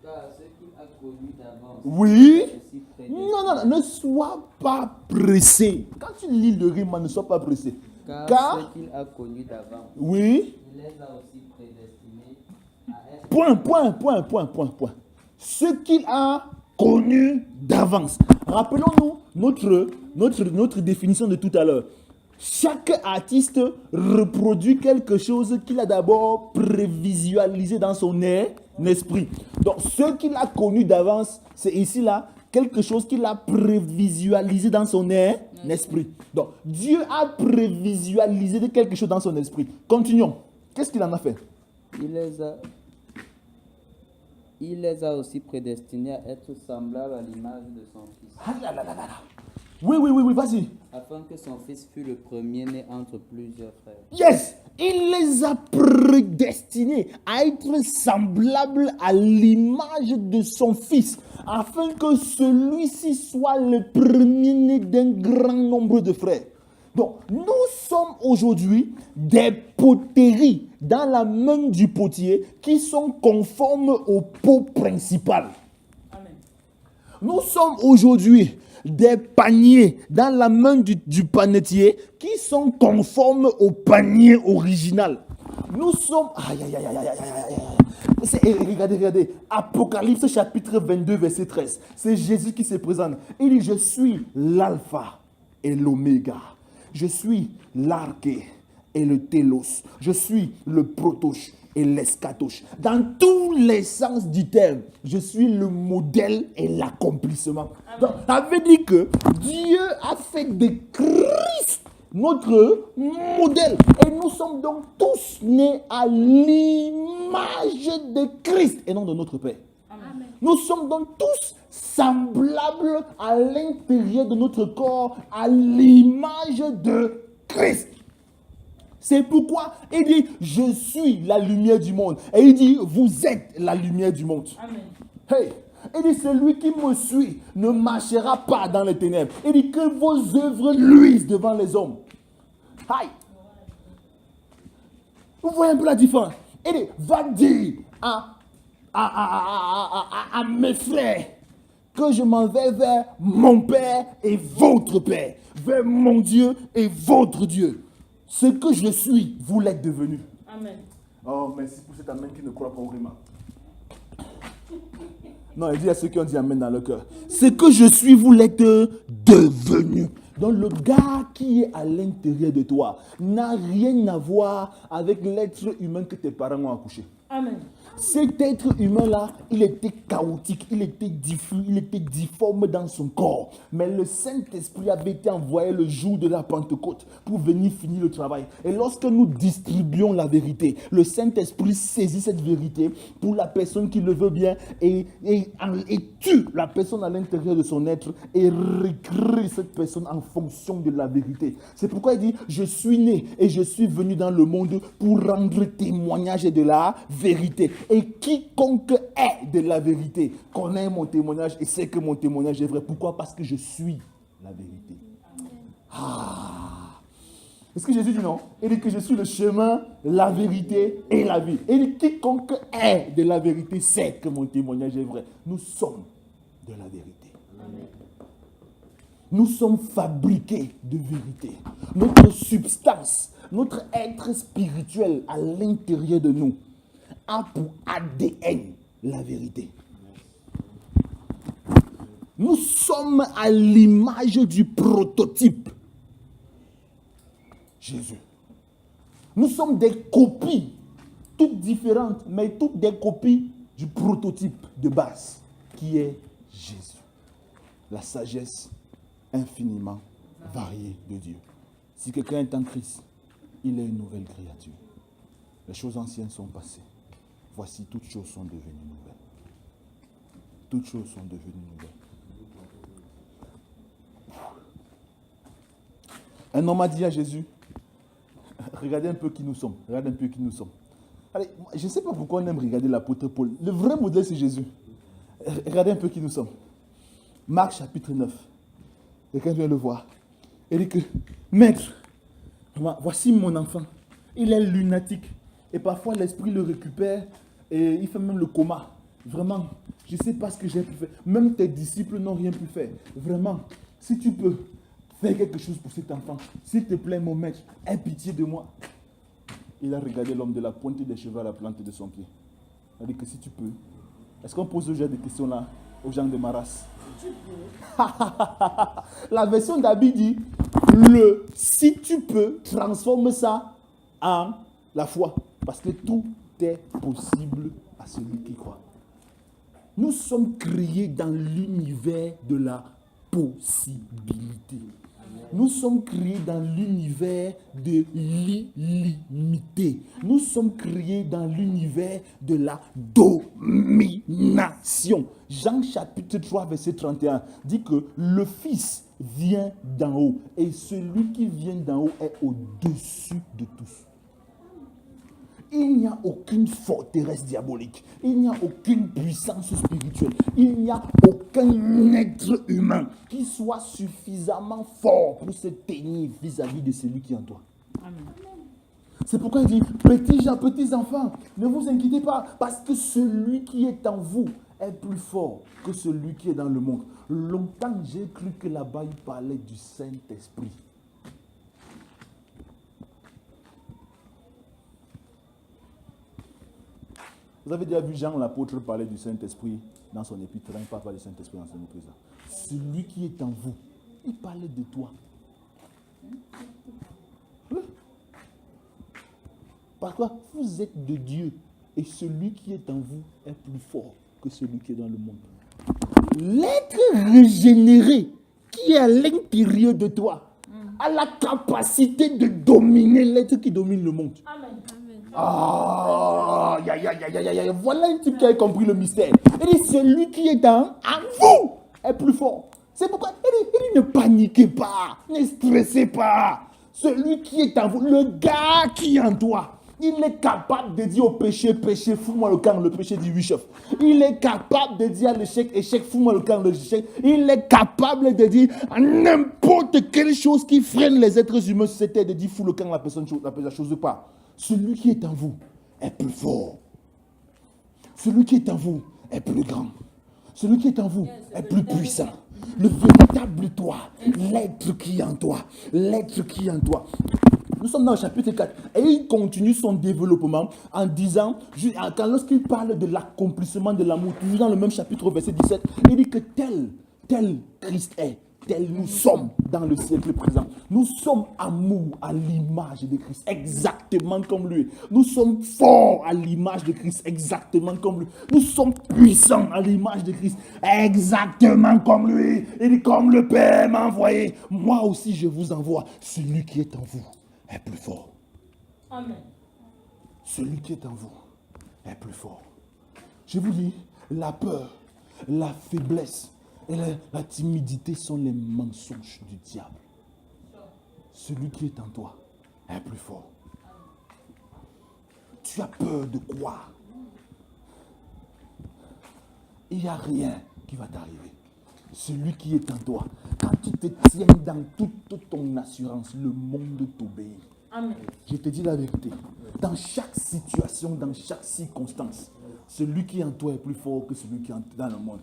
Speaker 2: Car ceux qu'il a connus d'avance.
Speaker 1: Oui.
Speaker 2: Aussi prédestinés.
Speaker 1: Non, ne sois pas pressé. Quand tu lis le rime, ne sois pas pressé.
Speaker 2: Car ceux qu'il a connus d'avance.
Speaker 1: Oui.
Speaker 2: Il les a aussi prédestinés à être.
Speaker 1: Point. Ce qu'il a connu d'avance. Rappelons-nous notre définition de tout à l'heure. Chaque artiste reproduit quelque chose qu'il a d'abord prévisualisé dans son esprit. Donc, ce qu'il a connu d'avance, c'est ici là, quelque chose qu'il a prévisualisé dans son esprit. Donc, Dieu a prévisualisé quelque chose dans son esprit. Continuons. Qu'est-ce qu'il en a fait?
Speaker 2: Il les a aussi prédestinés à être semblables à l'image de son fils.
Speaker 1: Oui, vas-y.
Speaker 2: Afin que son fils fût le premier-né entre plusieurs frères.
Speaker 1: Yes, il les a prédestinés à être semblables à l'image de son fils, afin que celui-ci soit le premier-né d'un grand nombre de frères. Donc, nous sommes aujourd'hui des poteries dans la main du potier qui sont conformes au pot principal.
Speaker 4: Amen.
Speaker 1: Nous sommes aujourd'hui des paniers dans la main du panetier qui sont conformes au panier original. Nous sommes... Regardez. Apocalypse chapitre 22, verset 13. C'est Jésus qui se présente. Il dit, je suis l'alpha et l'oméga. Je suis l'arché et le télos. Je suis le protoche et l'escatoche. Dans tous les sens du terme, je suis le modèle et l'accomplissement. Donc, ça veut dire que Dieu a fait de Christ notre modèle. Et nous sommes donc tous nés à l'image de Christ et non de notre Père.
Speaker 4: Amen.
Speaker 1: Nous sommes donc tous semblables à l'intérieur de notre corps à l'image de Christ. C'est pourquoi il dit, je suis la lumière du monde. Et il dit, vous êtes la lumière du monde.
Speaker 4: Amen.
Speaker 1: Hey, il dit, celui qui me suit ne marchera pas dans les ténèbres. Il dit que vos œuvres luisent devant les hommes. Aïe. Vous voyez un peu la différence. Il dit, va dire à mes frères que je m'en vais vers mon Père et votre Père, vers mon Dieu et votre Dieu. Ce que je suis, vous l'êtes devenu.
Speaker 4: Amen.
Speaker 1: Oh, merci pour cet amen qui ne croit pas au rima. Non, il dit à ceux qui ont dit amen dans le cœur. Ce que je suis, vous l'êtes devenu. Donc le gars qui est à l'intérieur de toi n'a rien à voir avec l'être humain que tes parents ont accouché.
Speaker 4: Amen.
Speaker 1: Cet être humain-là, il était chaotique, il était diffus, il était difforme dans son corps. Mais le Saint-Esprit avait été envoyé le jour de la Pentecôte pour venir finir le travail. Et lorsque nous distribuons la vérité, le Saint-Esprit saisit cette vérité pour la personne qui le veut bien et tue la personne à l'intérieur de son être et recrée cette personne en fonction de la vérité. C'est pourquoi il dit, je suis né et je suis venu dans le monde pour rendre témoignage de la vérité. Et quiconque est de la vérité connaît mon témoignage et sait que mon témoignage est vrai. Pourquoi? Parce que je suis la vérité. Est-ce que Jésus dit non? Il dit que je suis le chemin, la vérité et la vie. Il dit quiconque est de la vérité sait que mon témoignage est vrai. Nous sommes de la vérité.
Speaker 4: Amen.
Speaker 1: Nous sommes fabriqués de vérité. Notre substance, notre être spirituel à l'intérieur de nous a pour ADN la vérité. Nous sommes à l'image du prototype. Jésus. Nous sommes des copies, toutes différentes, mais toutes des copies du prototype de base, qui est Jésus. La sagesse infiniment variée de Dieu. Si quelqu'un est en Christ, il est une nouvelle créature. Les choses anciennes sont passées. Voici, toutes choses sont devenues nouvelles. Toutes choses sont devenues nouvelles. Un homme a dit à Jésus, regardez un peu qui nous sommes. Regardez un peu qui nous sommes. Allez, je ne sais pas pourquoi on aime regarder l'apôtre Paul. Le vrai modèle, c'est Jésus. Regardez un peu qui nous sommes. Marc chapitre 9. Quelqu'un vient le voir. Il dit que, maître, voici mon enfant. Il est lunatique. Et parfois, l'esprit le récupère et il fait même le coma. Vraiment, je ne sais pas ce que j'ai pu faire. Même tes disciples n'ont rien pu faire. Vraiment, si tu peux faire quelque chose pour cet enfant, s'il te plaît, mon maître, aie pitié de moi. Il a regardé l'homme de la pointe des cheveux à la plante de son pied. Il a dit que si tu peux. Est-ce qu'on pose ce genre de questions-là aux gens de ma race? La version d'Abi dit, si tu peux, transforme ça en la foi. Parce que tout est possible à celui qui croit. Nous sommes créés dans l'univers de la possibilité. Nous sommes créés dans l'univers de l'illimité. Nous sommes créés dans l'univers de la domination. Jean chapitre 3 verset 31 dit que le Fils vient d'en haut et celui qui vient d'en haut est au-dessus de tous. Il n'y a aucune forteresse diabolique. Il n'y a aucune puissance spirituelle. Il n'y a aucun être humain qui soit suffisamment fort pour se tenir vis-à-vis de celui qui est en toi.
Speaker 4: Amen.
Speaker 1: C'est pourquoi il dit, petits enfants, ne vous inquiétez pas, parce que celui qui est en vous est plus fort que celui qui est dans le monde. Longtemps, j'ai cru que là-bas, il parlait du Saint-Esprit. Vous avez déjà vu Jean l'apôtre parler du Saint-Esprit dans son épître. Il ne parle pas du Saint-Esprit dans son épître. Celui qui est en vous, il parlait de toi. Oui. Parce que vous êtes de Dieu et celui qui est en vous est plus fort que celui qui est dans le monde. L'être régénéré qui est à l'intérieur de toi a la capacité de dominer l'être qui domine le monde.
Speaker 4: Amen.
Speaker 1: Ah, voilà un type qui a compris le mystère. Il dit, celui qui est en vous est plus fort. C'est pourquoi il dit, ne paniquez pas, ne stressez pas. Celui qui est en vous, le gars qui est en toi, il est capable de dire au péché, péché, fous-moi le camp, le péché dit oui, chef. Il est capable de dire à l'échec, échec, fous-moi le camp, l'échec. Il est capable de dire n'importe quelle chose qui freine les êtres humains sur cette terre, de dire fous le camp, la chose pas. Celui qui est en vous est plus fort. Celui qui est en vous est plus grand. Celui qui est en vous est plus puissant. Le véritable toi, l'être qui est en toi, l'être qui est en toi. Nous sommes dans le chapitre 4 et il continue son développement en disant, lorsqu'il parle de l'accomplissement de l'amour, toujours dans le même chapitre verset 17, il dit que tel Christ est, tel nous sommes dans le siècle présent. Nous sommes amour à l'image de Christ, exactement comme lui. Nous sommes forts à l'image de Christ, exactement comme lui. Nous sommes puissants à l'image de Christ, exactement comme lui. Il dit, comme le Père m'a envoyé, moi aussi je vous envoie. Celui qui est en vous est plus fort.
Speaker 4: Amen.
Speaker 1: Celui qui est en vous est plus fort. Je vous dis, la peur, la faiblesse et la timidité sont les mensonges du diable. Celui qui est en toi est plus fort. Tu as peur de quoi? Il n'y a rien qui va t'arriver. Celui qui est en toi, quand tu te tiens dans toute ton assurance, le monde t'obéit.
Speaker 4: Amen.
Speaker 1: Je te dis la vérité. Dans chaque situation, dans chaque circonstance, celui qui est en toi est plus fort que celui qui est dans le monde.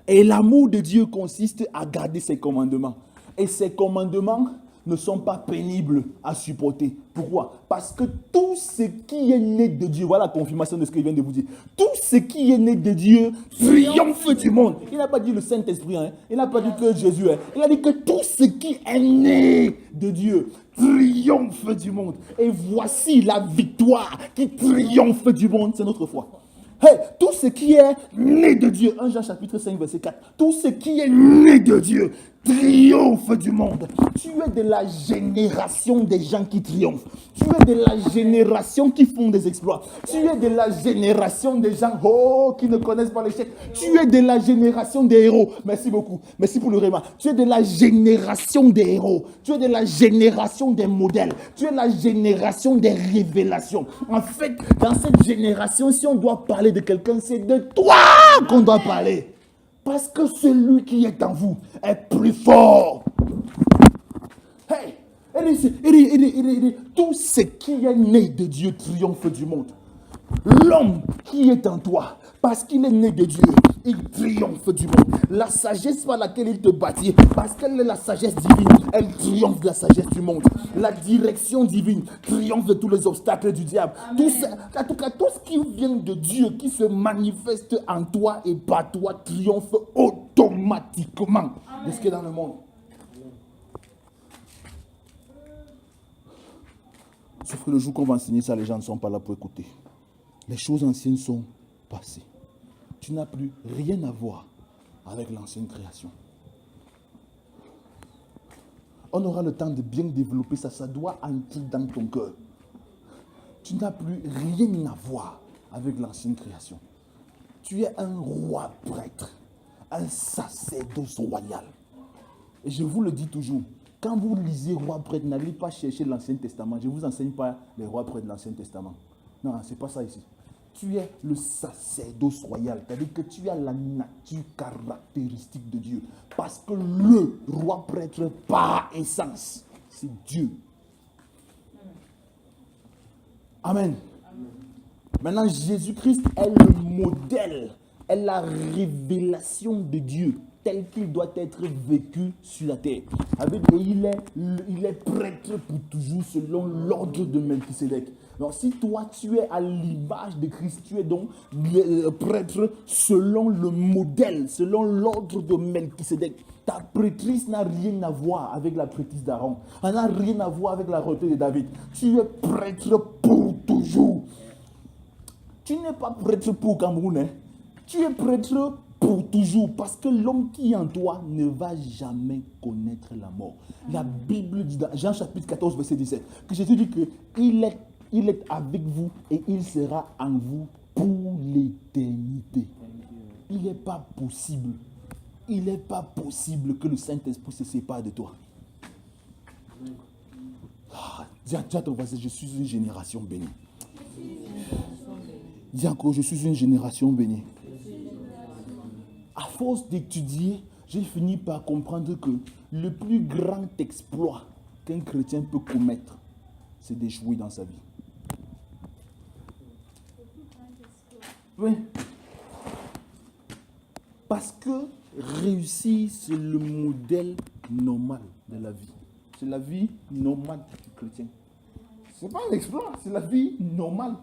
Speaker 1: Et l'amour de Dieu consiste à garder ses commandements. Et ses commandements ne sont pas pénibles à supporter. Pourquoi? Parce que tout ce qui est né de Dieu, voilà la confirmation de ce qu'il vient de vous dire, tout ce qui est né de Dieu triomphe du monde. Il n'a pas dit le Saint-Esprit, hein. Il n'a pas dit que Jésus, hein. Il a dit que tout ce qui est né de Dieu triomphe du monde. Et voici la victoire qui triomphe du monde, c'est notre foi. Hey, tout ce qui est né de Dieu, 1 Jean chapitre 5 verset 4, tout ce qui est né de Dieu triomphe du monde. Tu es de la génération des gens qui triomphent. Tu es de la génération qui font des exploits. Tu es de la génération des gens qui ne connaissent pas l'échec. Tu es de la génération des héros. Merci beaucoup. Merci pour le réma. Tu es de la génération des héros. Tu es de la génération des modèles. Tu es la génération des révélations. En fait, dans cette génération, si on doit parler de quelqu'un, c'est de toi qu'on doit parler. Parce que celui qui est en vous est plus fort. Hey, il dit, tout ce qui est né de Dieu triomphe du monde. L'homme qui est en toi, parce qu'il est né de Dieu, il triomphe du monde. La sagesse par laquelle il te bâtit, parce qu'elle est la sagesse divine, elle triomphe de la sagesse du monde. La direction divine triomphe de tous les obstacles du diable. Tout ça, en tout cas, tout ce qui vient de Dieu, qui se manifeste en toi et par toi, triomphe automatiquement de ce qui est dans le monde. Sauf que le jour qu'on va enseigner ça, les gens ne sont pas là pour écouter. Les choses anciennes sont passées. Tu n'as plus rien à voir avec l'ancienne création. On aura le temps de bien développer ça. Ça doit entrer dans ton cœur. Tu n'as plus rien à voir avec l'ancienne création. Tu es un roi prêtre, un sacerdoce royal. Et je vous le dis toujours, quand vous lisez roi prêtre, n'allez pas chercher l'Ancien Testament. Je ne vous enseigne pas les rois prêtres de l'Ancien Testament. Non, ce n'est pas ça ici. Tu es le sacerdoce royal, c'est-à-dire que tu as la nature caractéristique de Dieu. Parce que le roi prêtre, par essence, c'est Dieu. Amen. Maintenant, Jésus-Christ est le modèle, est la révélation de Dieu, tel qu'il doit être vécu sur la terre. Il est prêtre pour toujours selon l'ordre de Melchisédek. Donc si toi tu es à l'image de Christ, tu es donc le prêtre selon le modèle, selon l'ordre de Melchisédek. Ta prêtrise n'a rien à voir avec la prêtrise d'Aaron. Elle n'a rien à voir avec la royauté de David. Tu es prêtre pour toujours. Tu n'es pas prêtre pour Cameroun, hein? Tu es prêtre pour toujours, parce que l'homme qui est en toi ne va jamais connaître la mort. La Bible dit dans Jean chapitre 14, verset 17, que Jésus dit qu'il est avec vous et il sera en vous pour l'éternité. Il n'est pas possible. Il n'est pas possible que le Saint-Esprit se sépare de toi. Dis à ton voisin, je suis une génération bénie. Dis encore, je suis une génération bénie. À force d'étudier, j'ai fini par comprendre que le plus grand exploit qu'un chrétien peut commettre, c'est d'échouer dans sa vie. Oui. Parce que réussir, c'est le modèle normal de la vie. C'est la vie normale du chrétien. Ce n'est pas un exploit, c'est la vie normale.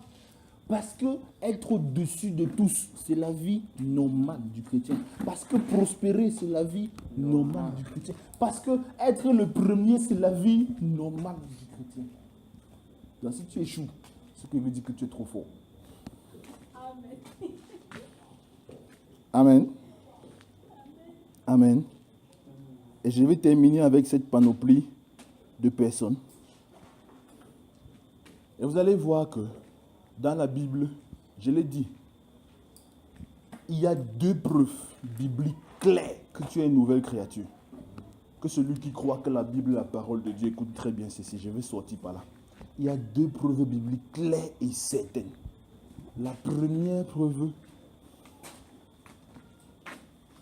Speaker 1: Parce que être au-dessus de tous, c'est la vie normale du chrétien. Parce que prospérer, c'est la vie normale du chrétien. Parce que être le premier, c'est la vie normale du chrétien. Donc si tu échoues, ce qui veut dire que tu es trop fort. Amen. Amen. Et je vais terminer avec cette panoplie de personnes. Et vous allez voir que dans la Bible, je l'ai dit, il y a 2 preuves bibliques claires que tu es une nouvelle créature. Que celui qui croit que la Bible est la parole de Dieu, écoute très bien ceci, je vais sortir par là. Il y a 2 preuves bibliques claires et certaines. La première preuve,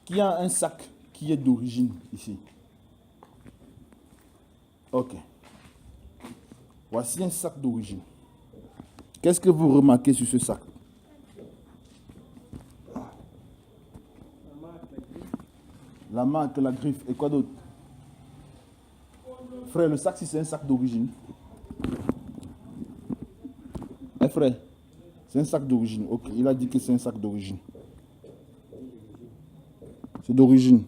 Speaker 1: qu'il y a un sac qui est d'origine ici. Ok. Voici un sac d'origine. Qu'est-ce que vous remarquez sur ce sac? La marque, la griffe. Et quoi d'autre? Frère, le sac, si c'est un sac d'origine. Eh frère, c'est un sac d'origine. Ok, il a dit que c'est un sac d'origine. C'est d'origine.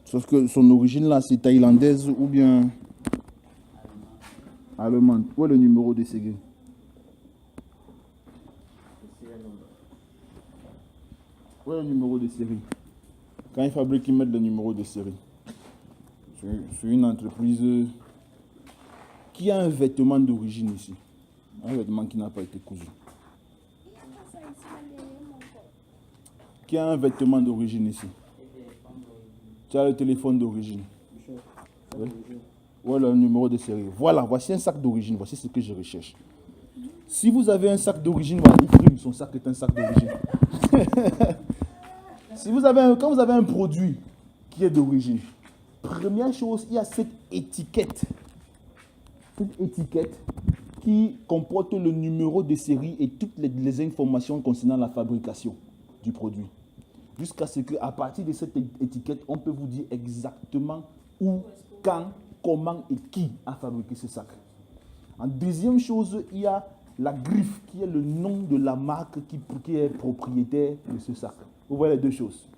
Speaker 1: Sauf que son origine là, c'est thaïlandaise ou bien allemande. Où est le numéro de série? Où est le numéro de série? Quand ils fabriquent, ils mettent le numéro de série. C'est une entreprise qui a un vêtement d'origine ici. Un vêtement qui n'a pas été cousu. Qui a un vêtement d'origine ici. Tu as le téléphone d'origine. Oui. Où est le numéro de série? Voilà, voici un sac d'origine. Voici ce que je recherche. Si vous avez un sac d'origine, voilà, il son sac est un sac d'origine. Si vous avez quand vous avez un produit qui est d'origine, première chose, il y a cette étiquette. Cette étiquette qui comporte le numéro de série et toutes les informations concernant la fabrication du produit. Jusqu'à ce qu'à partir de cette étiquette, on peut vous dire exactement où, quand, comment et qui a fabriqué ce sac. En deuxième chose, il y a la griffe qui est le nom de la marque qui est propriétaire de ce sac. Vous voyez les deux choses.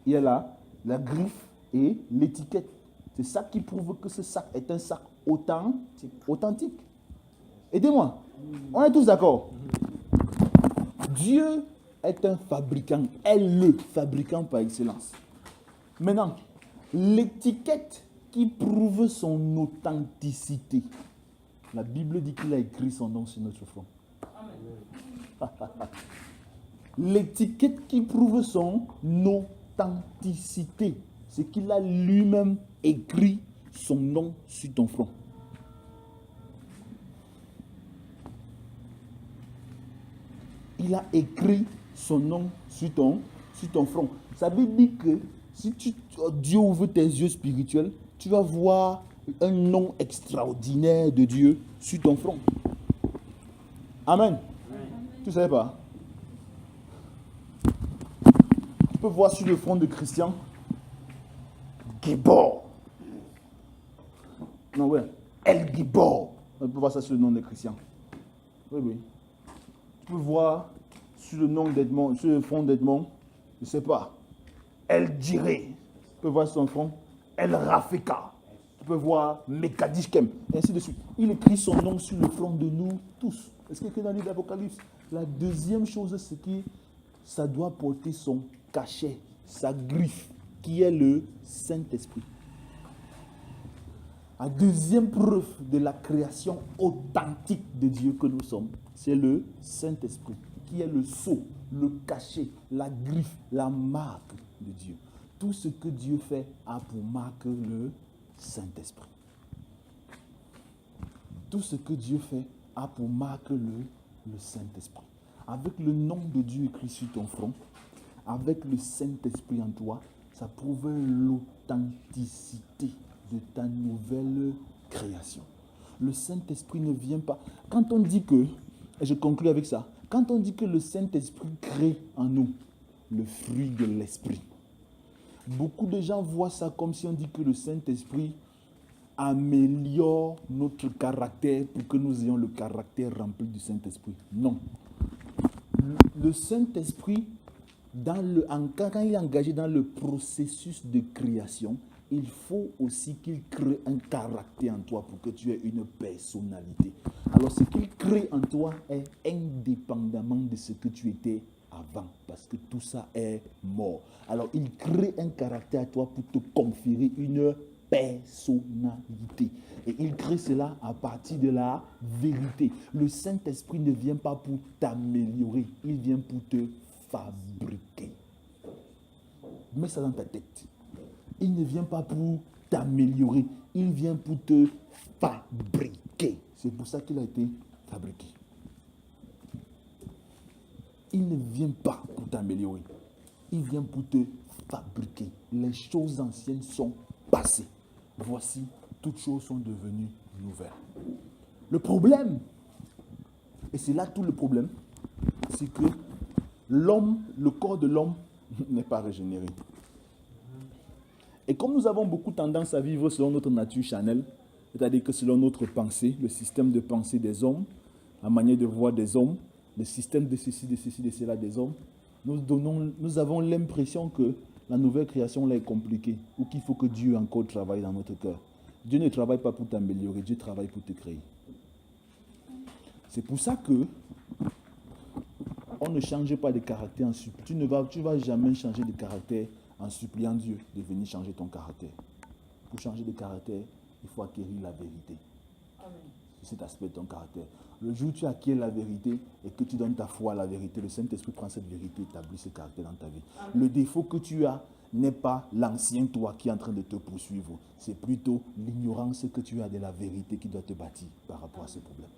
Speaker 1: Il y a là la griffe et l'étiquette. C'est ça qui prouve que ce sac est un sac authentique. Aidez-moi. On est tous d'accord. Dieu est un fabricant, est le fabricant par excellence. Maintenant, l'étiquette qui prouve son authenticité. La Bible dit qu'il a écrit son nom sur notre front. L'étiquette qui prouve son authenticité, c'est qu'il a lui-même écrit son nom sur ton front. Il a écrit son nom sur ton front. Ça veut dire que si Dieu ouvre tes yeux spirituels, tu vas voir un nom extraordinaire de Dieu sur ton front. Amen. Tu ne savais pas? Tu peux voir sur le front de Christian Gibor. Non, ouais. El Gibor. On peut voir ça sur le nom de Christian. Oui, oui. Tu peux voir sur le nom d'Edmond, sur le front d'Edmond, je ne sais pas. El Jiré. Tu peux voir sur son front El Rafika. Tu peux voir Mekadishkem. Et ainsi de suite. Il écrit son nom sur le front de nous tous. Est-ce qu'il écrit dans le livre d'Apocalypse? La deuxième chose, c'est que ça doit porter son cachet, sa griffe, qui est le Saint-Esprit. La deuxième preuve de la création authentique de Dieu que nous sommes, c'est le Saint-Esprit, qui est le sceau, le cachet, la griffe, la marque de Dieu. Tout ce que Dieu fait a pour marque le Saint-Esprit. Tout ce que Dieu fait a pour marque le Saint-Esprit. Avec le nom de Dieu écrit sur ton front, avec le Saint-Esprit en toi, ça prouve l'authenticité de ta nouvelle création. Le Saint-Esprit ne vient pas. Quand on dit que, et je conclue avec ça, quand on dit que le Saint-Esprit crée en nous le fruit de l'Esprit, beaucoup de gens voient ça comme si on dit que le Saint-Esprit améliore notre caractère pour que nous ayons le caractère rempli du Saint-Esprit. Non. Le Saint-Esprit, quand il est engagé dans le processus de création, il faut aussi qu'il crée un caractère en toi pour que tu aies une personnalité. Alors ce qu'il crée en toi est indépendamment de ce que tu étais avant, parce que tout ça est mort. Alors il crée un caractère à toi pour te conférer une personnalité. Et il crée cela à partir de la vérité. Le Saint-Esprit ne vient pas pour t'améliorer, il vient pour te fabriquer. Mets ça dans ta tête. Il ne vient pas pour t'améliorer, il vient pour te fabriquer. C'est pour ça qu'il a été fabriqué. Il ne vient pas pour t'améliorer, il vient pour te fabriquer. Les choses anciennes sont passées. Voici, toutes choses sont devenues nouvelles. Le problème, et c'est là tout le problème, c'est que l'homme, le corps de l'homme n'est pas régénéré. Et comme nous avons beaucoup tendance à vivre selon notre nature charnelle, C'est-à-dire que selon notre pensée, le système de pensée des hommes, la manière de voir des hommes, le système de ceci, de cela des hommes, nous avons l'impression que la nouvelle création là est compliquée ou qu'il faut que Dieu encore travaille dans notre cœur. Dieu ne travaille pas pour t'améliorer, Dieu travaille pour te créer. C'est pour ça que on ne change pas de caractère en suppliant. Tu ne vas jamais changer de caractère en suppliant Dieu de venir changer ton caractère. Pour changer de caractère, il faut acquérir la vérité. C'est cet aspect de ton caractère. Le jour où tu acquiers la vérité et que tu donnes ta foi à la vérité, le Saint-Esprit prend cette vérité et établit ce caractère dans ta vie. Amen. Le défaut que tu as n'est pas l'ancien toi qui est en train de te poursuivre. C'est plutôt l'ignorance que tu as de la vérité qui doit te bâtir par rapport à ce problème.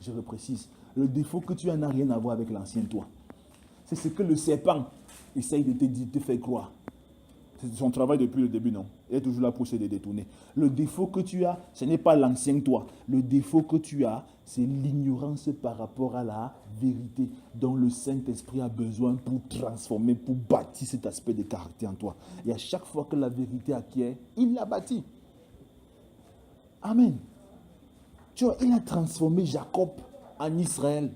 Speaker 1: Je reprécise, le défaut que tu as n'a rien à voir avec l'ancien toi. C'est ce que le serpent essaye de te faire croire. C'est son travail depuis le début, non? Il est toujours là pour essayer de détourner. Le défaut que tu as, ce n'est pas l'ancien toi. Le défaut que tu as, c'est l'ignorance par rapport à la vérité dont le Saint-Esprit a besoin pour transformer, pour bâtir cet aspect de caractère en toi. Et à chaque fois que la vérité acquiert, il l'a bâti. Amen. Tu vois, il a transformé Jacob en Israël.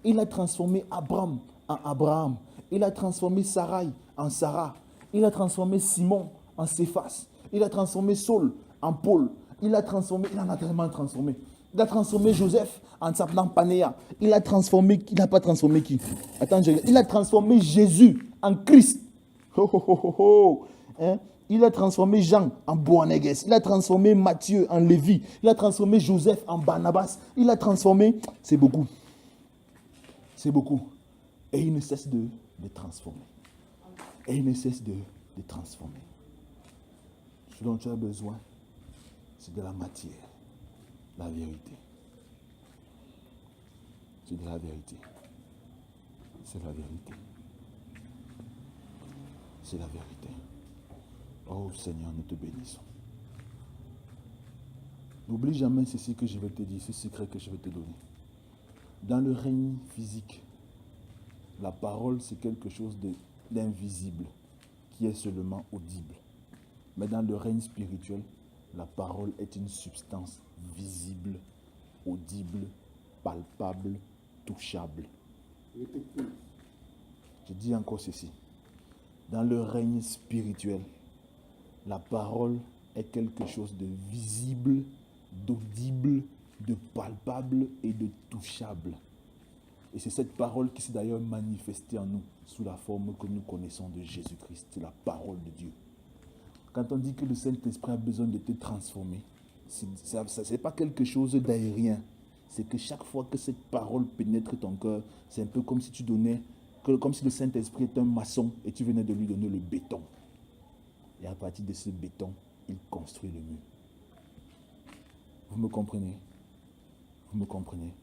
Speaker 1: Il a transformé Abraham en Abraham. Il a transformé Sarai en Sarah. Il a transformé Simon en Céphas. Il a transformé Saul en Paul. Il en a tellement transformé. Il a transformé Joseph en Panéa. Il n'a pas transformé qui? Attends, il a transformé Jésus en Christ. Hein? Il a transformé Jean en Boanerges. Il a transformé Matthieu en Lévi. Il a transformé Joseph en Barnabas. Il a transformé... C'est beaucoup. C'est beaucoup. Et il ne cesse de transformer. Et il ne cesse de transformer. Ce dont tu as besoin, c'est de la matière, la vérité. C'est de la vérité. C'est la vérité. C'est la vérité. Oh Seigneur, nous te bénissons. N'oublie jamais ceci que je vais te dire, ce secret que je vais te donner. Dans le règne physique, la parole, c'est quelque chose d'invisible, qui est seulement audible. Mais dans le règne spirituel, la parole est une substance visible, audible, palpable, touchable. Je dis encore ceci. Dans le règne spirituel, la parole est quelque chose de visible, d'audible, de palpable et de touchable. Et c'est cette parole qui s'est d'ailleurs manifestée en nous sous la forme que nous connaissons de Jésus-Christ. C'est la parole de Dieu. Quand on dit que le Saint-Esprit a besoin de te transformer, ce n'est pas quelque chose d'aérien. C'est que chaque fois que cette parole pénètre ton cœur, c'est un peu comme si comme si le Saint-Esprit était un maçon et tu venais de lui donner le béton. Et à partir de ce béton, il construit le mur. Vous me comprenez? Vous me comprenez?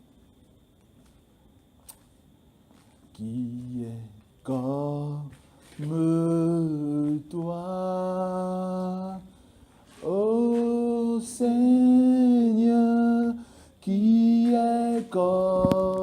Speaker 1: Qui est comme toi, ô Seigneur, qui est comme